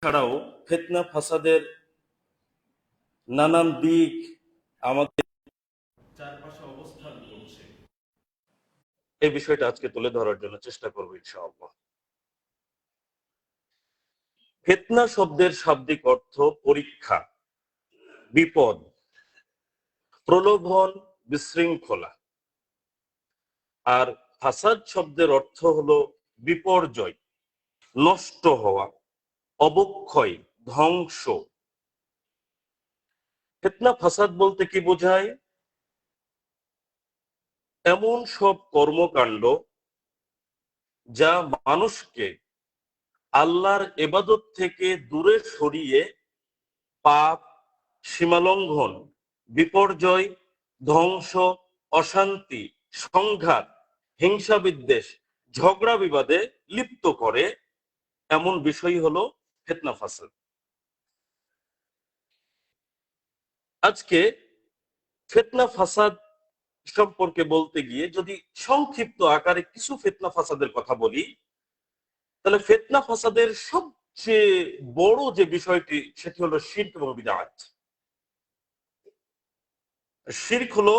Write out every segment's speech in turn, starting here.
ছাড়াও ফিতনা ফাসাদের নানান দিক আমাদের চারপাশে অবস্থান করছে, এই বিষয়টা আজকে তুলে ধরার জন্য চেষ্টা করবো ইনশাআল্লাহ। ফিতনা শব্দের শাব্দিক অর্থ পরীক্ষা, বিপদ, প্রলোভন, বিশৃঙ্খলা। আর ফাসাদ শব্দের অর্থ হলো বিপর্যয়, নষ্ট হওয়া, অবক্ষয়, ধ্বংস। ফিতনা ফাসাদ বলতে কি বোঝায়? এমন সব কর্মকাণ্ড যা মানুষকে আল্লাহর ইবাদত থেকে দূরে সরিয়ে পাপ, সীমালঙ্ঘন, বিপর্যয়, ধ্বংস, অশান্তি, সংঘাত, হিংসা বিদ্বেষ, ঝগড়া বিবাদে লিপ্ত করে, এমন বিষয় হলো ফিতনা ফাসাদ। আজকে ফিতনা ফাসাদ সম্পর্কে বলতে গিয়ে যদি সংক্ষিপ্ত আকারে কিছু ফিতনা ফাসাদের কথা বলি, তাহলে ফিতনা ফাসাদের সবচেয়ে বড় যে বিষয়টি সেটি হলো শিরক এবং বিদআত। শিরক হলো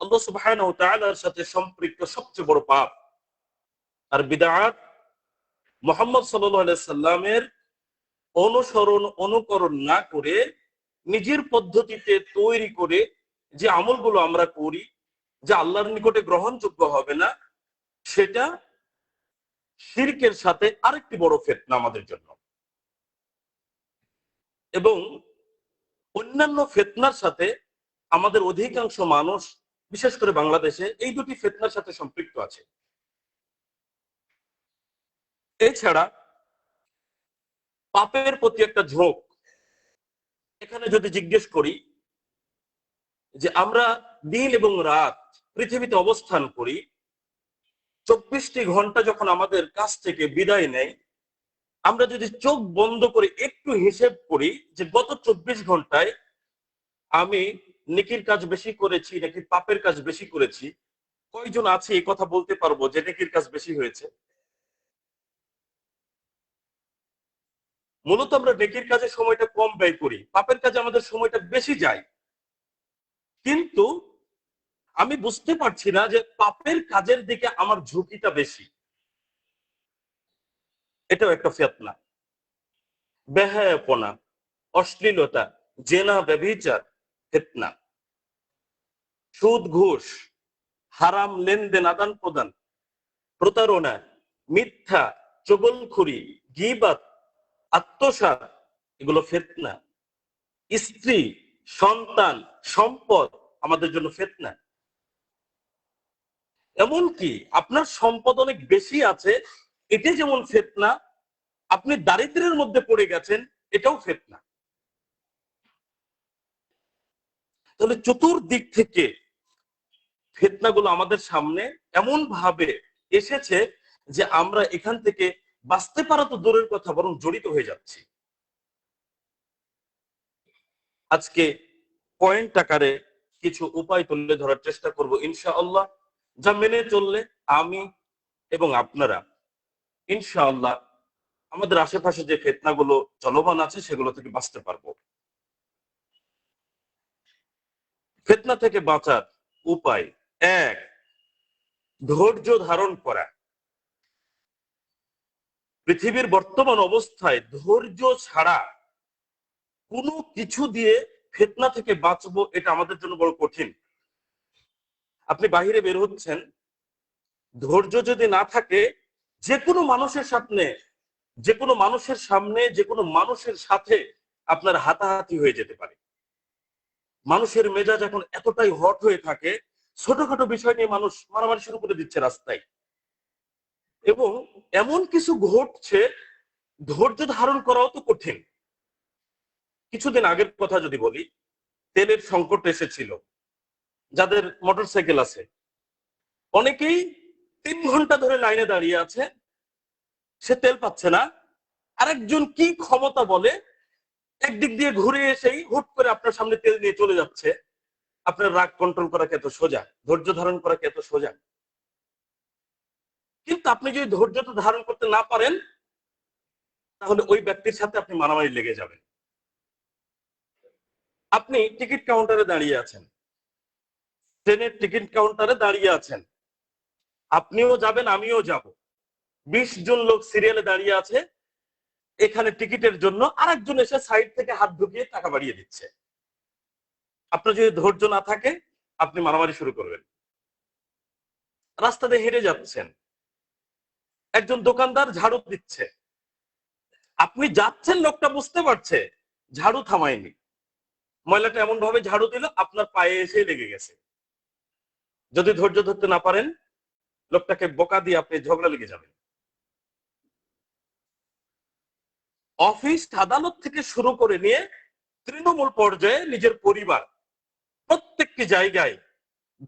আল্লাহ সুবহানাহু ওয়া তাআলার সাথে সম্পৃক্ত সবচেয়ে বড় পাপ। আর বিদআত মুহাম্মদ সাল্লাল্লাহু আলাইহি সাল্লামের অনুসরণ অনুকরণ না করে নিজের পদ্ধতিতে তৈরি করে যে আমলগুলো আমরা করি, যে আল্লাহর নিকটে গ্রহণযোগ্য হবে না, সেটা শিরকের সাথে আরেকটি বড় ফিতনা আমাদের জন্য। এবং অন্যান্য ফিতনার সাথে আমাদের অধিকাংশ মানুষ, বিশেষ করে বাংলাদেশে, এই দুটি ফিতনার সাথে সম্পৃক্ত আছে। এছাড়া পাপের প্রতি একটা ঝোঁক। এখানে যদি জিজ্ঞেস করি যে আমরা দিন এবং রাত পৃথিবীতে অবস্থান করি, 24টি ঘন্টা যখন আমাদের কাছ থেকে বিদায় নেয়, আমরা যদি চোখ বন্ধ করে একটু হিসেব করি যে গত 24 ঘন্টায় আমি নেকির কাজ বেশি করেছি নাকি পাপের কাজ বেশি করেছি, কয়জন আছে এই কথা বলতে পারবো যে নেকির কাজ বেশি হয়েছে? মূলত আমরা নেকির কাজে সময়টা কম ব্যয় করি, পাপের কাজে আমাদের সময়টা বেশি যায়। কিন্তু আমি বুঝতে পারছি না যে পাপের কাজের দিকে আমার ঝুঁকিটা বেশি। এটাও একটা ফিতনা। বেহায়াপনা, অশ্লীলতা, জেনা, ব্যভিচার, ফিতনা। সুদ, ঘুষ, হারাম লেনদেন, আদান প্রদান, প্রতারণা, মিথ্যা, চগলখুরি, গীবাত, আত্মসাৎ, এগুলো ফিতনা। স্ত্রী, সন্তান, সম্পদ আমাদের জন্য ফিতনা। এমনকি আপনার সম্পদ অনেক বেশি আছে, এটা যেমন ফিতনা, আপনি দারিদ্র্যের মধ্যে পড়ে গেছেন, এটাও ফিতনা। তাহলে চতুর্দিক থেকে ফিতনাগুলো আমাদের সামনে এমন ভাবে এসেছে যে আমরা এখান থেকে বাঁচতে পারা তো দূরের কথা, বরং জড়িত হয়ে যাচ্ছি। আজকে পয়েন্ট আকারে কিছু উপায় তুলে ধরার চেষ্টা করব ইনশাআল্লাহ, যা মেনে চললে আমি এবং আপনারা ইনশাআল্লাহ আমাদের আশেপাশে যে ফিতনাগুলো চলমান আছে সেগুলো থেকে বাঁচতে পারবো। ফিতনা থেকে বাঁচার উপায় এক, ধৈর্য ধারণ করা। পৃথিবীর বর্তমান অবস্থায় ধৈর্য ছাড়া কোনো কিছু দিয়ে ফিতনা থেকে বাঁচবো, এটা আমাদের জন্য বড় কঠিন। আপনি বাহিরে বের হচ্ছেন, ধৈর্য যদি না থাকে, যে কোনো মানুষের সামনে, যে কোনো মানুষের সামনে, যে কোনো মানুষের সাথে আপনার হাতাহাতি হয়ে যেতে পারে। মানুষের মেজাজ এখন এতটাই হট হয়ে থাকে, ছোটখাটো বিষয় নিয়ে মানুষ মারামারি শুরু করে দিচ্ছে রাস্তায়। এবং এমন কিছু ঘটছে, ধৈর্য ধারণ করাও তো কঠিন। কিছুদিন আগের কথা যদি বলি, তেলের সংকট এসেছিল। যাদের মোটরসাইকেল আছে অনেকেই 3 ঘন্টা ধরে লাইনে দাঁড়িয়ে আছে, সে তেল পাচ্ছে না। আরেকজন কি ক্ষমতা বলে একদিক দিয়ে ঘুরে এসেই হুট করে আপনার সামনে তেল নিয়ে চলে যাচ্ছে। আপনার রাগ কন্ট্রোল করা কি এত সোজা? ধৈর্য ধারণ করা কি এত সোজা? কিন্তু আপনি যদি ধৈর্যটা ধারণ করতে না পারেন, তাহলে ওই ব্যক্তির সাথে আপনি মারামারি লেগে যাবেন। আপনি টিকিট কাউন্টারে দাঁড়িয়ে আছেন, ট্রেনের টিকিট কাউন্টারে দাঁড়িয়ে আছেন, আপনিও যাবেন আমিও যাব, 20 জন লোক সিরিয়ালে দাঁড়িয়ে আছে এখানে টিকিটের জন্য, আরেকজন এসে সাইড থেকে হাত ঢুকিয়ে টাকা বাড়িয়ে দিচ্ছে। আপনার যদি ধৈর্য না থাকে আপনি মারামারি শুরু করবেন। রাস্তা দিয়ে হেঁটে যাচ্ছেন, একজন দোকানদার ঝাড়ু দিচ্ছে, আপনি যাচ্ছেন, লোকটা বুঝতে পারছে ঝাড়ু থামায়নি, ময়লাটা এমন ভাবে ঝাড়ু দিল আপনার পায়ে এসে লেগে গেছে। যদি ধৈর্য ধরতে না পারেন লোকটাকে বোকা দিয়ে আপনি ঝগড়া লেগে যাবেন। অফিস আদালত থেকে শুরু করে নিয়ে তৃণমূল পর্যায়ে নিজের পরিবার, প্রত্যেকটি জায়গায়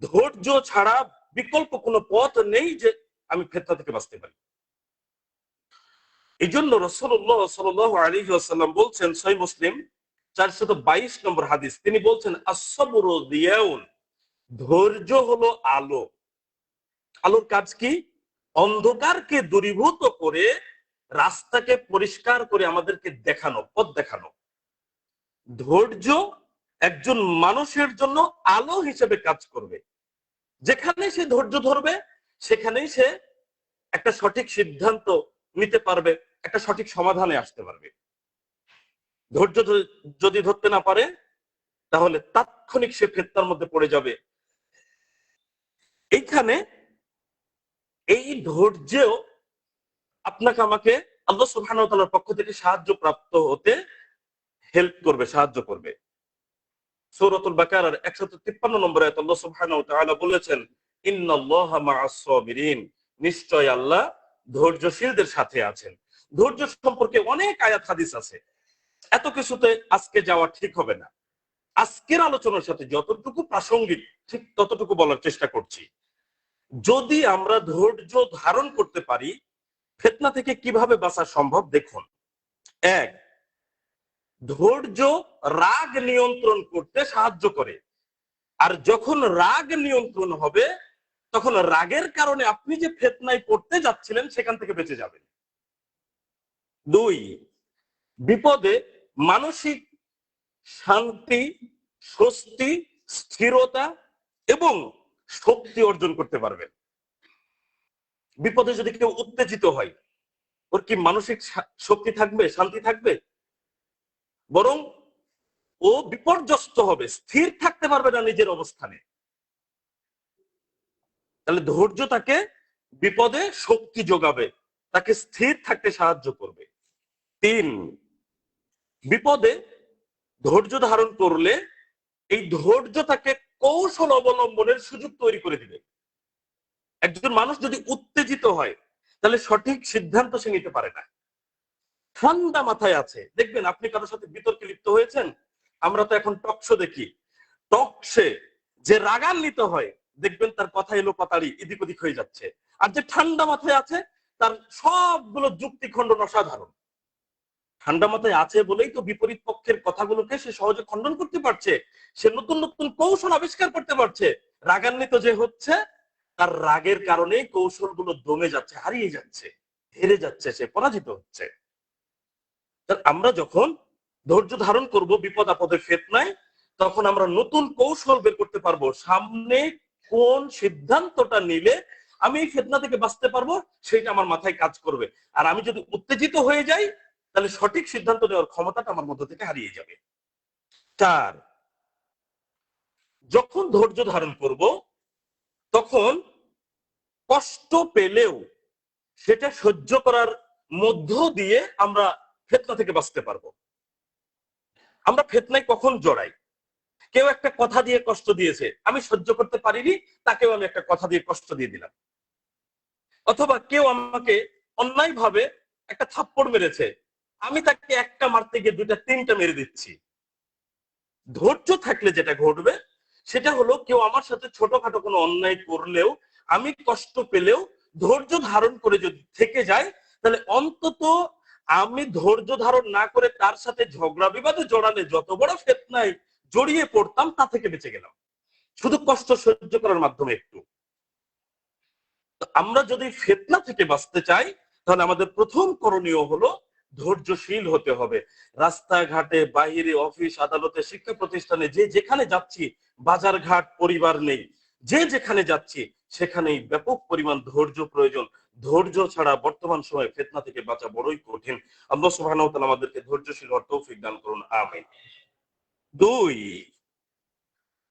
ধৈর্য ছাড়া বিকল্প কোনো পথ নেই যে আমি ফিতনা থেকে বাঁচতে পারি। এই জন্য রাসূলুল্লাহ সাল্লাল্লাহু আলাইহি ওয়াসাল্লাম বলছেন, সহিহ মুসলিম 422 নম্বর হাদিস, তিনি বলছেন আস-সাবরু দিয়াউন, ধৈর্য হলো আলো। আলোর কাজ কি? অন্ধকারকে দূরীভূত করে রাস্তাকে পরিষ্কার করে আমাদেরকে দেখানো, পথ দেখানো। ধৈর্য একজন মানুষের জন্য আলো হিসেবে কাজ করবে। যেখানে সে ধৈর্য ধরবে সেখানেই সে একটা সঠিক সিদ্ধান্ত নিতে পারবে, একটা সঠিক সমাধানে আসতে পারবে। ধৈর্য যদি ধরতে না পারে তাহলে তাৎক্ষণিক সে ফিতনার মধ্যে পড়ে যাবে। এইখানে এই ধৈর্য আপনাকে আমাকে আল্লাহ সুবহানাহু ওয়া তাআলার পক্ষ থেকে সাহায্য প্রাপ্ত হতে হেল্প করবে, সাহায্য করবে। সূরাতুল বাকারার 153 নম্বর আয়াতে আল্লাহ সুবহানাহু ওয়া তাআলা বলেছেন, ইন্নাল্লাহা মা'আস সাবিরিন, নিশ্চয় আল্লাহ ধৈর্যশীলদের সাথে আছেন। ধৈর্য সম্পর্কে অনেক আয়াত হাদিস আছে, এত কিছুতে আজকে যাওয়া ঠিক হবে না। আজকের আলোচনার সাথে যতটুকু প্রাসঙ্গিক ঠিক ততটুকু বলার চেষ্টা করছি। যদি আমরা ধৈর্য ধারণ করতে পারি ফিতনা থেকে কিভাবে বাঁচা সম্ভব দেখুন। এক, ধৈর্য রাগ নিয়ন্ত্রণ করতে সাহায্য করে, আর যখন রাগ নিয়ন্ত্রণ হবে তখন রাগের কারণে আপনি যে ফিতনায় পড়তে যাচ্ছিলেন সেখান থেকে বেঁচে যাবেন। দুই, বিপদে মানসিক শান্তি, স্বস্তি, স্থিরতা এবং শক্তি অর্জন করতে পারবেন। বিপদে যদি কেউ উত্তেজিত হয় ওর কি মানসিক শক্তি থাকবে, শান্তি থাকবে? বরং ও বিপর্যস্ত হবে, স্থির থাকতে পারবে না নিজের অবস্থানে। তাহলে ধৈর্য তাকে বিপদে শক্তি যোগাবে, তাকে স্থির থাকতে সাহায্য করবে। তিন, বিপদে ধৈর্য ধারণ করলে এই ধৈর্য তাকে কৌশল অবলম্বনের সুযোগ তৈরি করে দিবে। একজন মানুষ যদি উত্তেজিত হয় তাহলে সঠিক সিদ্ধান্ত সে নিতে পারে না। ঠান্ডা মাথায় আছে, দেখবেন আপনি কারোর সাথে বিতর্কে লিপ্ত হয়েছেন, আমরা তো এখন টকশো দেখি, টকশে যে রাগান্বিত হয় দেখবেন তার কথা এলো পাতাড়ি এদিক ওদিক হয়ে যাচ্ছে, আর যে ঠান্ডা মাথায় আছে তার সবগুলো যুক্তি খণ্ডন অসাধারণ। ঠান্ডা মাথায় আছে বলেই তো বিপরীত পক্ষের কথাগুলোকে সে সহজে খণ্ডন করতে পারছে, সে নতুন নতুন কৌশল আবিষ্কার করতে পারছে। রাগান্বিত যে হচ্ছে তার রাগের কারণে কৌশলগুলো দমে যাচ্ছে, হারিয়ে যাচ্ছে, হেরে যাচ্ছে, সে পরাজিত হচ্ছে। আমরা যখন ধৈর্য ধারণ করব বিপদ আপদে ফিতনায়, তখন আমরা নতুন কৌশল বের করতে পারবো, সামনে কোন সিদ্ধান্তটা নিলে আমি এই ফিতনা থেকে বাঁচতে পারবো সেটা আমার মাথায় কাজ করবে। আর আমি যদি উত্তেজিত হয়ে যাই তাহলে সঠিক সিদ্ধান্ত নেওয়ার ক্ষমতাটা আমার মধ্য থেকে হারিয়ে যাবে। চার, যখন ধৈর্য ধারণ করব তখন কষ্ট পেলেও সেটা সহ্য করার মধ্য দিয়ে আমরা ফিতনা থেকে বাঁচতে পারবো। আমরা ফিতনায় কখন জড়াই? কেউ একটা কথা দিয়ে কষ্ট দিয়েছে, আমি সহ্য করতে পারিনি, তাকেও আমি একটা কথা দিয়ে কষ্ট দিয়ে দিলাম। অথবা কেউ আমাকে অন্যায় ভাবে একটা থাপ্পড় মেরেছে, আমি তাকে একটা মারতে গিয়ে দুইটা তিনটা মেরে দিচ্ছি। ধৈর্য থাকলে যেটা ঘটবে সেটা হলো, কেউ আমার সাথে ছোটখাটো কোনো অন্যায় করলেও আমি কষ্ট পেলেও ধৈর্য ধারণ করে যদি থেকে যায় তাহলে অন্তত আমি ধৈর্য ধারণ না করে তার সাথে ঝগড়া বিবাদে জড়ালে যত বড় ফিতনায় জড়িয়ে পড়তাম তা থেকে বেঁচে গেলাম, শুধু কষ্ট সহ্য করার মাধ্যমে একটু। আমরা যদি ফিতনা থেকে বাঁচতে চাই তাহলে আমাদের প্রথম করণীয় হলো ধৈর্যশীল হতে হবে। রাস্তাঘাটে, বাইরে, অফিস আদালতে, শিক্ষা প্রতিষ্ঠানে যে যেখানে যাচ্ছি, বাজার ঘাট পরিবার নেই, যে যেখানে যাচ্ছি সেখানেই ব্যাপক পরিমাণ ধৈর্য প্রয়োজন। ধৈর্য ছাড়া বর্তমান সময়ে ফিতনা থেকে বাঁচা বড়ই কঠিন। আল্লাহ সুবহানাহু ওয়া তাআলা আমাদেরকে ধৈর্যশীল হওয়ার তৌফিক দান করুন, আমিন। 2,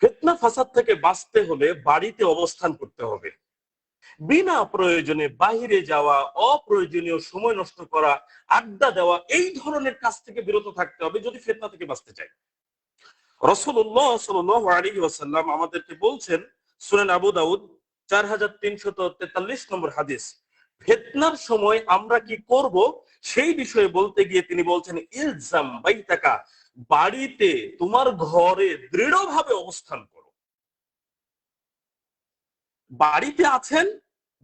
ফিতনা ফাসাদ থেকে বাঁচতে হলে বাড়িতে অবস্থান করতে হবে। বিনা প্রয়োজনে বাহিরে যাওয়া, অপ্রয়োজনীয় সময় নষ্ট করা, আড্ডা দেওয়া, এই ধরনের কাজ থেকে বিরত থাকতে হবে যদি ফিতনা থেকে বাঁচতে চাই। রাসূলুল্লাহ সাল্লাল্লাহু আলাইহি ওয়াসাল্লাম আমাদেরকে বলছেন, সুনান আবু দাউদ 4343 নম্বর হাদিস, ফিতনার সময় আমরা কি করব সেই বিষয়ে বলতে গিয়ে তিনি বলছেন, ইলজাম বাইতাকা, বাড়িতে তোমার ঘরে দৃঢ়ভাবে অবস্থান করো। বাড়িতে আছেন,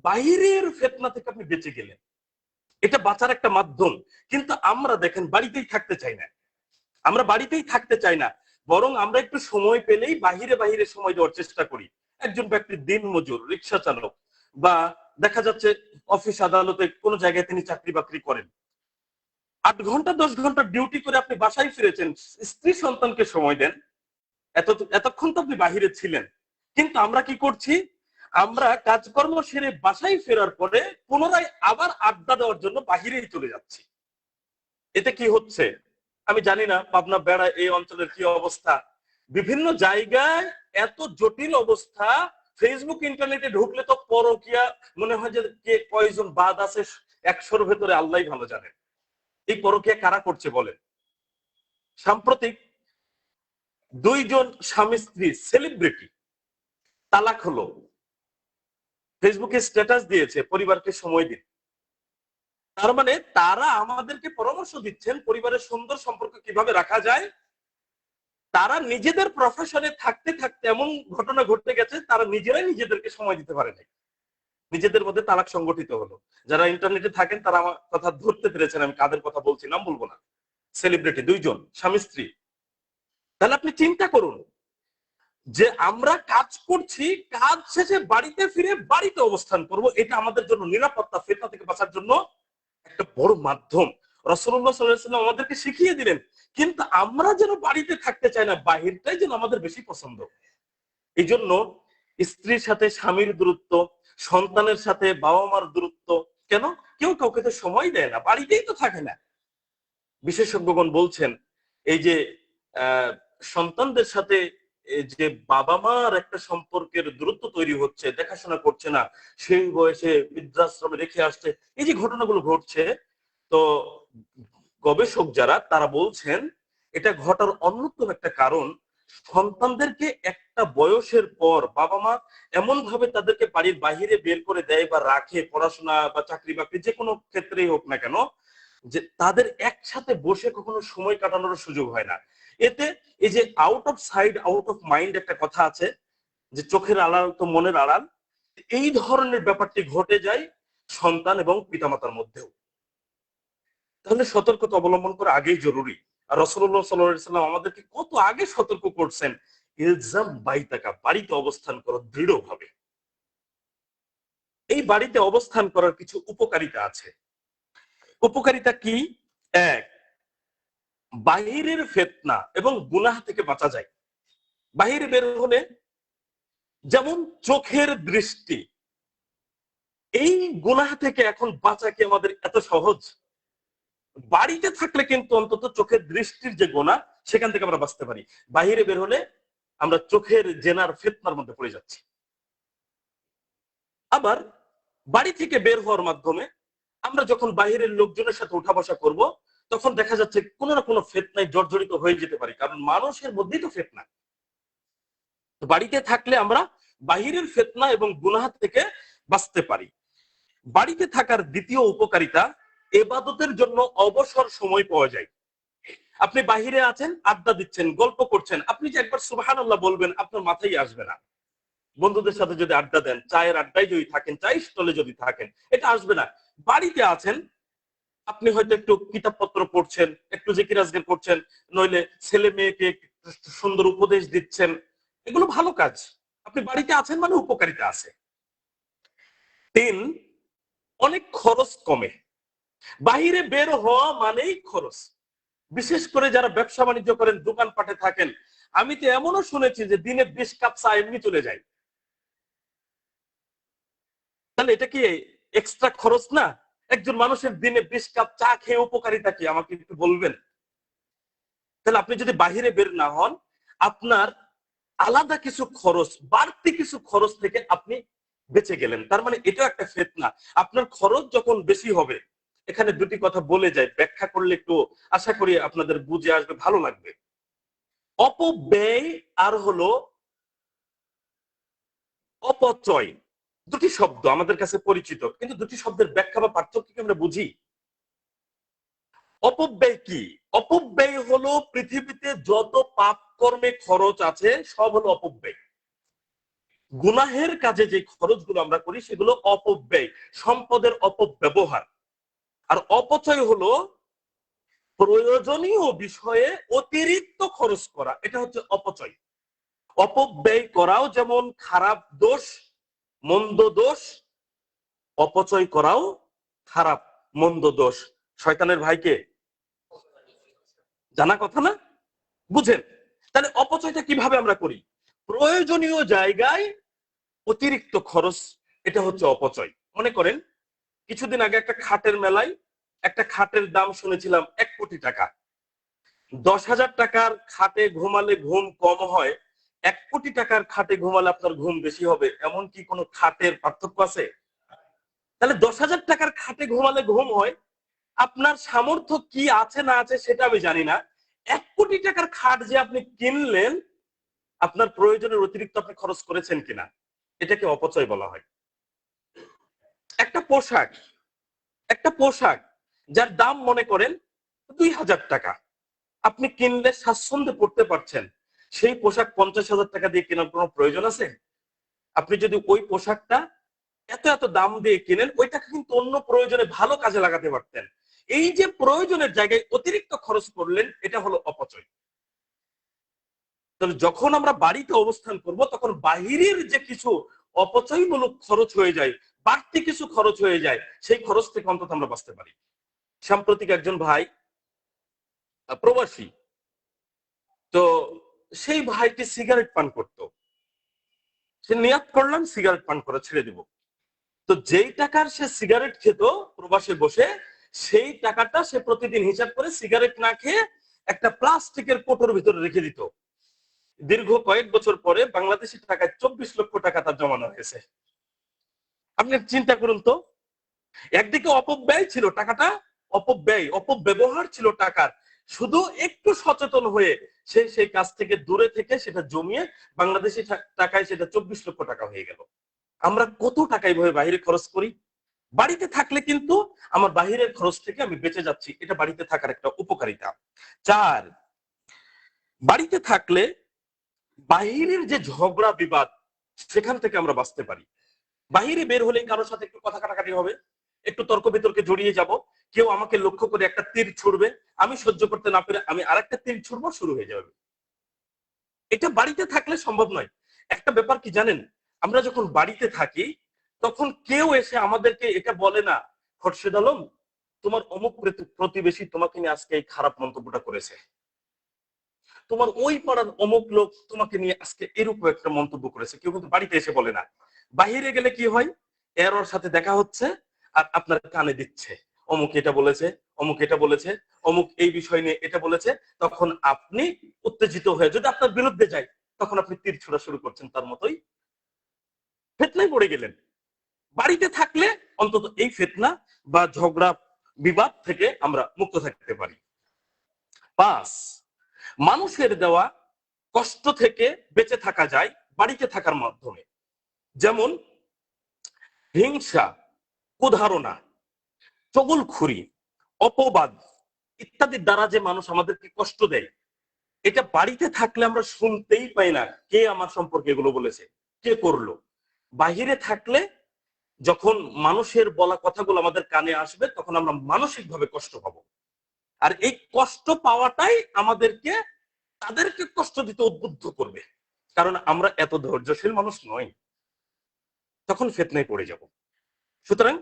বাইরের ফিতনা থেকে আপনি বেঁচে গেলেন, এটা বাঁচার একটা মাধ্যম। কিন্তু আমরা দেখেন বাড়িতেই থাকতে চাই না, আমরা বাড়িতেই থাকতে চাই না, বরং আমরা একটু সময় পেলেই বাহিরে বাহিরে সময় দেওয়ার চেষ্টা করি। একজন ব্যক্তি দিন মজুর, রিক্সা চালক, বা দেখা যাচ্ছে অফিস আদালতে কোনো জায়গায় তিনি চাকরি বাকরি করেন, 8 ঘন্টা 10 ঘন্টা ডিউটি করে আপনি বাসায় ফিরেছেন, স্ত্রী সন্তানকে সময় দেন, এতক্ষণ তো আপনি বাহিরে ছিলেন। কিন্তু আমরা কি করছি, আমরা কাজকর্ম সেরে বাসায় ফেরার পরে পুনরায় আবার আড্ডা দেওয়ার জন্য বাহিরেই চলে যাচ্ছি। এতে কি হচ্ছে আমি জানি না, পাবনা বেড়া এই অঞ্চলের কি অবস্থা, বিভিন্ন জায়গায় এত জটিল অবস্থা। ফেসবুক ইন্টারনেটে ঢুকলে তো পরকিয়া মনে হয় যে কে কয়জন বাদ আছে 100-র ভেতরে আল্লাহই ভালো জানেন। এই পরকিয়া কারা করছে বলেন? সাম্প্রতিক 2 জন স্বামী স্ত্রী সেলিব্রিটি তালাক হলো, ফেসবুকে স্ট্যাটাস দিয়েছে পরিবারকে সময় দিন। তার মানে তারা আমাদেরকে পরামর্শ দিচ্ছেন পরিবারের সুন্দর সম্পর্ক কিভাবে রাখা যায়। তারা নিজেদের প্রফেশনে থাকতে থাকতে এমন ঘটনা ঘটতে গেছে, তারা নিজেরাই নিজেদেরকে সময় দিতে পারে নাই, নিজেদের মধ্যে তালাক সংগঠিত হলো। যারা ইন্টারনেটে থাকেন তারা আমার কথা ধরতে পেরেছেন আমি কাদের কথা বলছি, নাম বলবো না। সেলিব্রিটি 2 জন স্বামী স্ত্রী। তাহলে আপনি চিন্তা করুন যে আমরা কাজ করছি, কাজ শেষে বাড়িতে ফিরে বাড়িতে অবস্থান করব, এটা আমাদের জন্য নিরাপত্তা, ফিতনা থেকে বাঁচার জন্য একটা বড় মাধ্যম। রাসূলুল্লাহ সাল্লাল্লাহু আলাইহি ওয়াসাল্লাম আমাদেরকে শিখিয়ে দিলেন। কিন্তু আমরা যেন বাড়িতে থাকতে চাই না, বাহিরটাই যেন আমাদের বেশি পছন্দ। এই জন্য স্ত্রীর সাথে স্বামীর দূরত্ব, সন্তানের সাথে বাবা মার দূরত্ব। কেন? কেউ কাউকে তো সময় দেয় না, বাড়িতেই তো থাকে না। বিশেষজ্ঞগণ বলছেন এই যে সন্তানদের সাথে যে বাবা মার একটা সম্পর্কের দূরত্ব তৈরি হচ্ছে, দেখাশোনা করছে না, সেই বয়সে বৃদ্ধাশ্রমে রেখে আসছে, এই যে ঘটনাগুলো ঘটছে, তো গবেষক যারা তারা বলছেন এটা ঘটার অন্যতম একটা কারণ, সন্তানদেরকে একটা বয়সের পর বাবা মা এমন ভাবে তাদেরকে বাড়ির বাহিরে বের করে দেয় বা রাখে, পড়াশোনা বা চাকরি বাকরি যে কোনো ক্ষেত্রেই হোক না কেন, যে তাদের একসাথে বসে কখনো সময় কাটানোর সুযোগ হয় না। এতে এই যে out of side out of mind একটা কথা আছে, যে চোখের আড়াল তো মনের আড়াল, এই ধরনের ব্যাপারটি ঘটে যায় সন্তান এবং পিতামাতার মধ্যেও। তাহলে সতর্কতা অবলম্বন করা আগেই জরুরি। আর রাসূলুল্লাহ সাল্লাল্লাহু আলাইহি ওয়াসাল্লাম আমাদেরকে কত আগে সতর্ক করছেন, ইলজাম বাইতাকা, বাড়িতে অবস্থান করো দৃঢ়ভাবে। এই বাড়িতে অবস্থান করার কিছু উপকারিতা আছে। উপকারিতা কি? 1, বাহিরের ফিতনা এবং গুনাহ থেকে বাঁচা যায়। বাহিরে বের হলে যেমন চোখের দৃষ্টি, এই গুনাহ থেকে এখন বাঁচা কি আমাদের এত সহজ? বাড়িতে থাকলে কিন্তু অন্তত চোখের দৃষ্টির যে গুনাহ সেখান থেকে আমরা বাঁচতে পারি। বাহিরে বের হলে আমরা চোখের জেনার ফিতনার মধ্যে পড়ে যাচ্ছি। আবার বাড়ি থেকে বের হওয়ার মাধ্যমে আমরা যখন বাহিরের লোকজনের সাথে উঠা বসা করব, তখন দেখা যাচ্ছে কোনো না কোনো ফিতনায় জর্জরিত হয়ে যেতে পারি, কারণ মানুষের মধ্যেই তো ফিতনা। বাড়িতে থাকলে আমরা বাহিরের ফিতনা এবং গুনাহ থেকে বাঁচতে পারি। বাড়িতে থাকার দ্বিতীয় উপকারিতা, ইবাদতের জন্য অবসর সময় পাওয়া যায়। আপনি বাহিরে আছেন, আড্ডা দিচ্ছেন, গল্প করছেন, আপনি যে একবার সুবহানাল্লাহ বলবেন আপনার মাথায় আসবে না। বন্ধুদের সাথে যদি আড্ডা দেন, চায়ের আড্ডায় যদি থাকেন, চায়ের স্টলে যদি থাকেন, এটা আসবে না। বাড়িতে আছেন, আপনি হয়তো একটু কিতাবপত্র পড়ছেন, একটু জিকির আজকার করছেন, নইলে ছেলে মেয়েকে সুন্দর উপদেশ দিচ্ছেন, এগুলো ভালো কাজ। আপনি বাড়িতে আছেন মানে উপকারিতা আছে। 3, অনেক খরচ কমে। বাহিরে বের হওয়া মানেই খরচ। বিশেষ করে যারা ব্যবসা বাণিজ্য করেন, দোকানপাটে থাকেন, আমি তো এমনও শুনেছি যে দিনে 20 কাপ চা এমনি চলে যায়। তাহলে এটা কি এক্সট্রা খরচ না? একজন মানুষের দিনে 20 কাপ চা খেয়ে উপকারিতা কি আমাকে একটু বলবেন? তাহলে আপনি যদি বাহিরে বের না হন, আপনার আলাদা কিছু খরচ, বাড়তি কিছু খরচ থেকে আপনি বেঁচে গেলেন। তার মানে এটাও একটা ফিতনা। আপনার খরচ যখন বেশি হবে, এখানে দুটি কথা বলে যায়, ব্যাখ্যা করলে একটু আশা করি আপনাদের বুঝে আসবে, ভালো লাগবে। অপব্যয় আর হলো অপচয়, দুটি শব্দ আমাদের কাছে পরিচিত, কিন্তু দুটি শব্দের ব্যাখ্যা বা পার্থক্য কি আমরা বুঝি? অপব্যয় কি? অপব্যয় হলো পৃথিবীতে যত পাপ কর্মে খরচ আছে সব হলো অপব্যয়। গুনাহের কাজে যে খরচগুলো আমরা করি সেগুলো অপব্যয়, সম্পদের অপব্যবহার। আর অপচয় হলো প্রয়োজনীয় বিষয়ে অতিরিক্ত খরচ করা, এটা হচ্ছে অপচয়। অপব্যয় করাও যেমন খারাপ দোষ, মন্দ দোষ, অপচয় করাও খারাপ মন্দ দোষ। শয়তানের ভাইকে জানা কথা না? বুঝেন? তাহলে অপচয়টা কিভাবে আমরা করি? প্রয়োজনীয় জায়গায় অতিরিক্ত খরচ, এটা হচ্ছে অপচয়। মনে করেন কিছুদিন আগে একটা খাটের মেলায় একটা খাটের দাম শুনেছিলাম 1 কোটি টাকা। 10,000 টাকার খাটে ঘুমালে ঘুম কম হয়, 1 কোটি টাকার খাটে ঘুমালে আপনার ঘুম বেশি হবে, এমন কি কোনো খাটের পার্থক্য আছে? তাহলে 10,000 টাকার খাটে ঘুমালে ঘুম হয়, আপনার সামর্থ্য কি আছে না আছে সেটা আমি জানি না। 1 কোটি টাকার খাট যে আপনি কিনলেন, আপনার প্রয়োজনের অতিরিক্ত আপনি খরচ করেছেন কিনা, এটাকে অপচয় বলা হয়। একটা পোশাক, একটা পোশাক যার দাম মনে করেন 2,000 টাকা, আপনি কিনলে স্বাচ্ছন্দ্যে পড়তে পারছেন, সেই পোশাক 50,000 টাকা দিয়ে কেনার কোনো প্রয়োজন আছে? আপনি যদি ওই পোশাকটা এত এত দাম দিয়ে কিনেন, ওইটাকে কিন্তু অন্য প্রয়োজনে ভালো কাজে লাগাতে পারতেন। এই যে প্রয়োজনের জায়গায় অতিরিক্ত খরচ করলেন, এটা হলো অপচয়। তাহলে যখন আমরা বাড়িতে অবস্থান করব, তখন বাহিরের যে কিছু অপচয়মূলক খরচ হয়ে যায়, বাড়তি কিছু খরচ হয়ে যায়, সেই খরচ থেকে অন্তত আমরা বাঁচতে পারি। সাম্প্রতিক একজন ভাই প্রবাসী, তো সেই ভাইটি সিগারেট পান করত। সে নিয়াত করলাম সিগারেট পান করা ছেড়ে দিব। তো যেই টাকার সে সিগারেট খেত প্রবাসে বসে, সেই টাকাটা সে প্রতিদিন হিসাব করে সিগারেট না খেয়ে একটা প্লাস্টিকের কোটোর ভিতরে রেখে দিত। দীর্ঘ কয়েক বছর পরে বাংলাদেশি টাকায় 24 লক্ষ টাকা তার জমানো হয়েছে। আপনি চিন্তা করুন তো, একদিকে অপব্যয় ছিল টাকাটা, অপব্যয় অপব্যবহার ছিল টাকার, শুধু একটু সচেতন হয়ে সে সেই কাজ থেকে দূরে থেকে সেটা জমিয়ে বাংলাদেশি টাকায় সেটা 24 লক্ষ টাকা হয়ে গেল। আমরা কত টাকা এইভাবে বাইরে খরচ করি? বাড়িতে থাকলে কিন্তু আমার বাহিরের খরচ থেকে আমি বেঁচে যাচ্ছি, এটা বাড়িতে থাকার একটা উপকারিতা। 4, বাড়িতে থাকলে বাহিরের যে ঝগড়া বিবাদ, সেখান থেকে আমরা বাঁচতে পারি। বাহিরে বের হলেই কারোর সাথে একটু কথা কাটাকাটি হবে, একটু তর্ক বিতর্কে জড়িয়ে যাব, কেউ আমাকে লক্ষ্য করে একটা তীর ছুড়বে, আমি সহ্য করতে না পেরে আমি আরেকটা তীর ছুড়বো, শুরু হয়ে যাবে। এটা বাড়িতে থাকলে সম্ভব নয়। একটা ব্যাপার কি জানেন, আমরা যখন বাড়িতে থাকি তখন কেউ এসে আমাদেরকে এটা বলে না, খোরশেদ আলম তোমার অমুক প্রতিবেশী তোমাকে নিয়ে আজকে এই খারাপ মন্তব্যটা করেছে, তোমার ওই পাড়ার অমুক লোক তোমাকে নিয়ে আজকে এরকম একটা মন্তব্য করেছে, কেউ কিন্তু বাড়িতে এসে বলে না। বাহিরে গেলে কি হয়, এর ওর সাথে দেখা হচ্ছে আর আপনার কানে দিচ্ছে, অমুক এটা বলেছে, অমুক এটা বলেছে, অমুক এই বিষয় নিয়ে এটা বলেছে, তখন আপনি উত্তেজিত হয়ে যদি আপনার বিরুদ্ধে যায়, তখন আপনি তীর ছোড়া শুরু করছেন, তার মতোই ফিতনায় পড়ে গেলেন। বাড়িতে থাকলে অন্তত এই ফিতনা বা ঝগড়া বিবাদ থেকে আমরা মুক্ত থাকতে পারি। 5, মানুষের দেওয়া কষ্ট থেকে বেঁচে থাকা যায় বাড়িতে থাকার মাধ্যমে। যেমন হিংসা, কুধারণা, চগলখুরি, অপবাদ ইত্যাদির দ্বারা যে মানুষ আমাদেরকে কষ্ট দেয়, এটা বাড়িতে থাকলে আমরা শুনতেই পাই না কে আমার সম্পর্কে এগুলো বলেছে, কে করলো। বাহিরে থাকলে যখন মানুষের বলা কথাগুলো আমাদের কানে আসবে, তখন আমরা মানসিকভাবে কষ্ট পাবো। আর এই কষ্ট পাওয়াটাই আমাদেরকে তাদেরকে কষ্ট দিতে উদ্বুদ্ধ করবে, কারণ আমরা এত ধৈর্যশীল মানুষ নই, তখন ফিতনায় পড়ে যাব। সুতরাং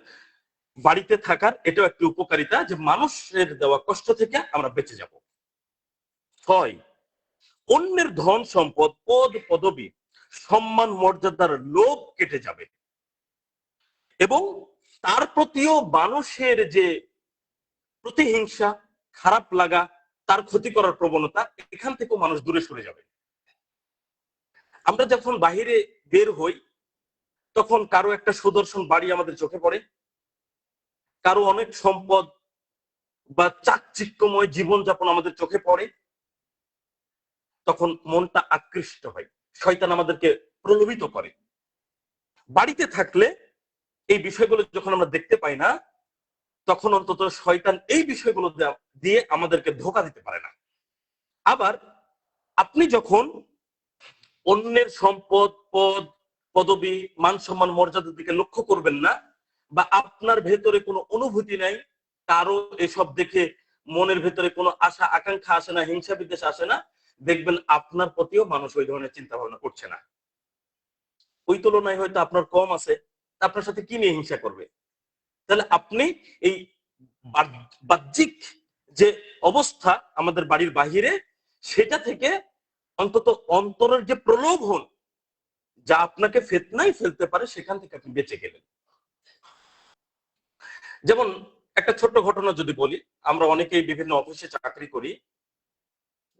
বাড়িতে থাকার এটাও একটি উপকারিতা যে মানুষের দেওয়া কষ্ট থেকে আমরা বেঁচে যাব। 6, অন্যের ধন সম্পদ, পদ পদবী, সম্মান মর্যাদার লোভ কেটে যাবে এবং তার প্রতিও মানুষের যে প্রতিহিংসা, খারাপ লাগা, তার ক্ষতি করার প্রবণতা, এখান থেকেও মানুষ দূরে সরে যাবে। আমরা যখন বাহিরে বের হই তখন কারো একটা সুদর্শন বাড়ি আমাদের চোখে পড়ে, কারো অনেক সম্পদ বা চাকচিক্যময় জীবনযাপন আমাদের চোখে পড়ে, তখন মনটা আকৃষ্ট হয়, শয়তান আমাদেরকে প্রলোভিত করে। বাড়িতে থাকলে এই বিষয়গুলো যখন আমরা দেখতে পাই না, তখন অন্তত শয়তান এই বিষয়গুলো দিয়ে আমাদেরকে ধোঁকা দিতে পারে না। আবার আপনি যখন অন্যের সম্পদ, পদ পদবী, মান সম্মান, মর্যাদার দিকে লক্ষ্য করবেন না, বা আপনার ভেতরে কোনো অনুভূতি নাই, কারো এসব দেখে মনের ভেতরে কোনো আশা আকাঙ্ক্ষা আসে না, হিংসা বিদ্বেষ আসে না, দেখবেন আপনার প্রতিও মানুষ ওই ধরনের চিন্তা ভাবনা করছে না। ওই তুলনায় হয়তো আপনার কম আছে, আপনার সাথে কি নিয়ে হিংসা করবে? তাহলে আপনি এই বাহ্যিক যে অবস্থা আমাদের বাড়ির বাহিরে, সেটা থেকে অন্তত অন্তরের যে প্রলোভন যা আপনাকে ফিতনায় ফেলতে পারে, সেখান থেকে আপনি বেঁচে গেলেন। যেমন একটা ছোট্ট ঘটনা যদি বলি, আমরা অনেকেই বিভিন্ন অফিসে চাকরি করি,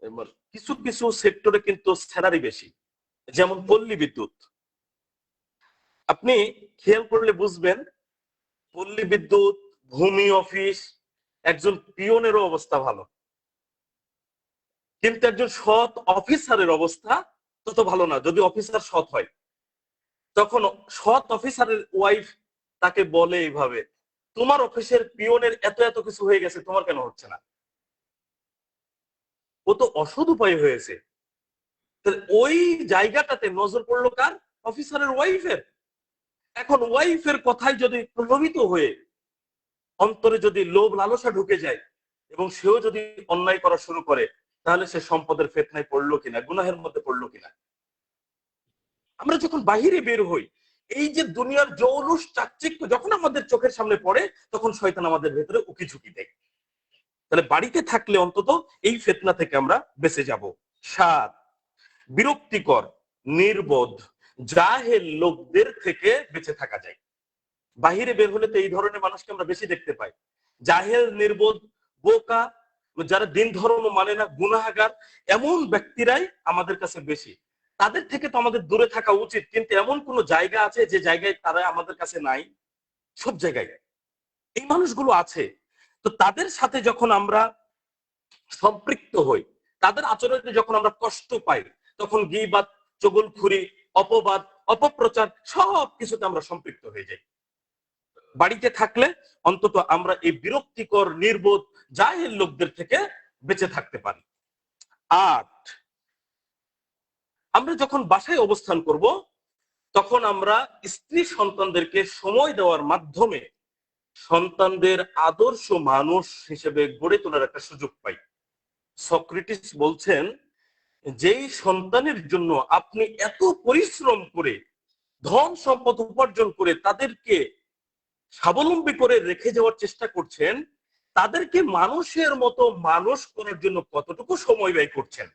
এবার কিছু কিছু সেক্টরে কিন্তু স্যালারি বেশি, যেমন পল্লী বিদ্যুৎ। আপনি খেয়াল করলে বুঝবেন, পল্লী বিদ্যুৎ, ভূমি অফিস, একজন পিয়নেরও অবস্থা ভালো, কিন্তু একজন সৎ অফিসারের অবস্থা তত ভালো না। যদি অফিসার সৎ হয়, তখন সৎ অফিসারের ওয়াইফ তাকে বলে এইভাবে, তোমার অফিসের পিয়নের এত এত কিছু হয়ে গেছে, তোমার কেন হচ্ছে না? ও তো অসৎ উপায় হয়েছে। ওই জায়গাটাতে নজর পড়লো কার? অফিসারের ওয়াইফের। এখন ওয়াইফের কথায় যদি প্রলোভিত হয়ে অন্তরে যদি লোভ লালসা ঢুকে যায় এবং সেও যদি অন্যায় করা শুরু করে, তাহলে সে সম্পদের ফিতনায় পড়লো কিনা, গুনাহের মধ্যে পড়লো কিনা। আমরা যখন বাহিরে বের হই, এই যে দুনিয়ার জৌলুস চাকচিক্য যখন আমাদের চোখের সামনে পড়ে, তখন শয়তান আমাদের ভেতরে উকি ঝুঁকি দেয়। তাহলে বাড়িতে থাকলে অন্তত এই ফিতনা থেকে আমরা বেঁচে যাব। 7, বিরক্তিকর, নির্বোধ, জাহেল লোকদের থেকে বেঁচে থাকা যায়। বাহিরে বের হলে তো এই ধরনের মানুষকে আমরা বেশি দেখতে পাই, জাহেল, নির্বোধ, বোকা, যারা দিন ধর্ম মানে না, গুনাহগার, এমন ব্যক্তিরাই আমাদের কাছে বেশি। তাদের থেকে তো আমাদের দূরে থাকা উচিত, কিন্তু এমন কোন জায়গা আছে যে জায়গায় তারা আমাদের কাছে নাই? সব জায়গায় এই মানুষগুলো আছে। তো তাদের সাথে যখন আমরা সম্পৃক্ত হই, তাদের আচরণে যখন আমরা কষ্ট পাই, তখন গীবাত, চুগলখুরি, অপবাদ, অপপ্রচার সব কিছুতে আমরা সম্পৃক্ত হয়ে যাই। বাড়িতে থাকলে অন্তত আমরা এই বিরক্তিকর, নির্বোধ, জাহেল লোকদের থেকে বেঁচে থাকতে পারি। 8, আমরা যখন বাসায় অবস্থান করব, তখন আমরা স্ত্রী সন্তানদেরকে সময় দেওয়ার মাধ্যমে সন্তানদের আদর্শ মানুষ হিসেবে গড়ে তোলার একটা সুযোগ পাই। সক্রেটিস বলছেন, যেই সন্তানের জন্য আপনি এত পরিশ্রম করে ধন সম্পদ উপার্জন করে তাদেরকে স্বাবলম্বী করে রেখে যাওয়ার চেষ্টা করছেন, তাদেরকে মানুষের মতো মানুষ করার জন্য কতটুকু সময় ব্যয় করছেন।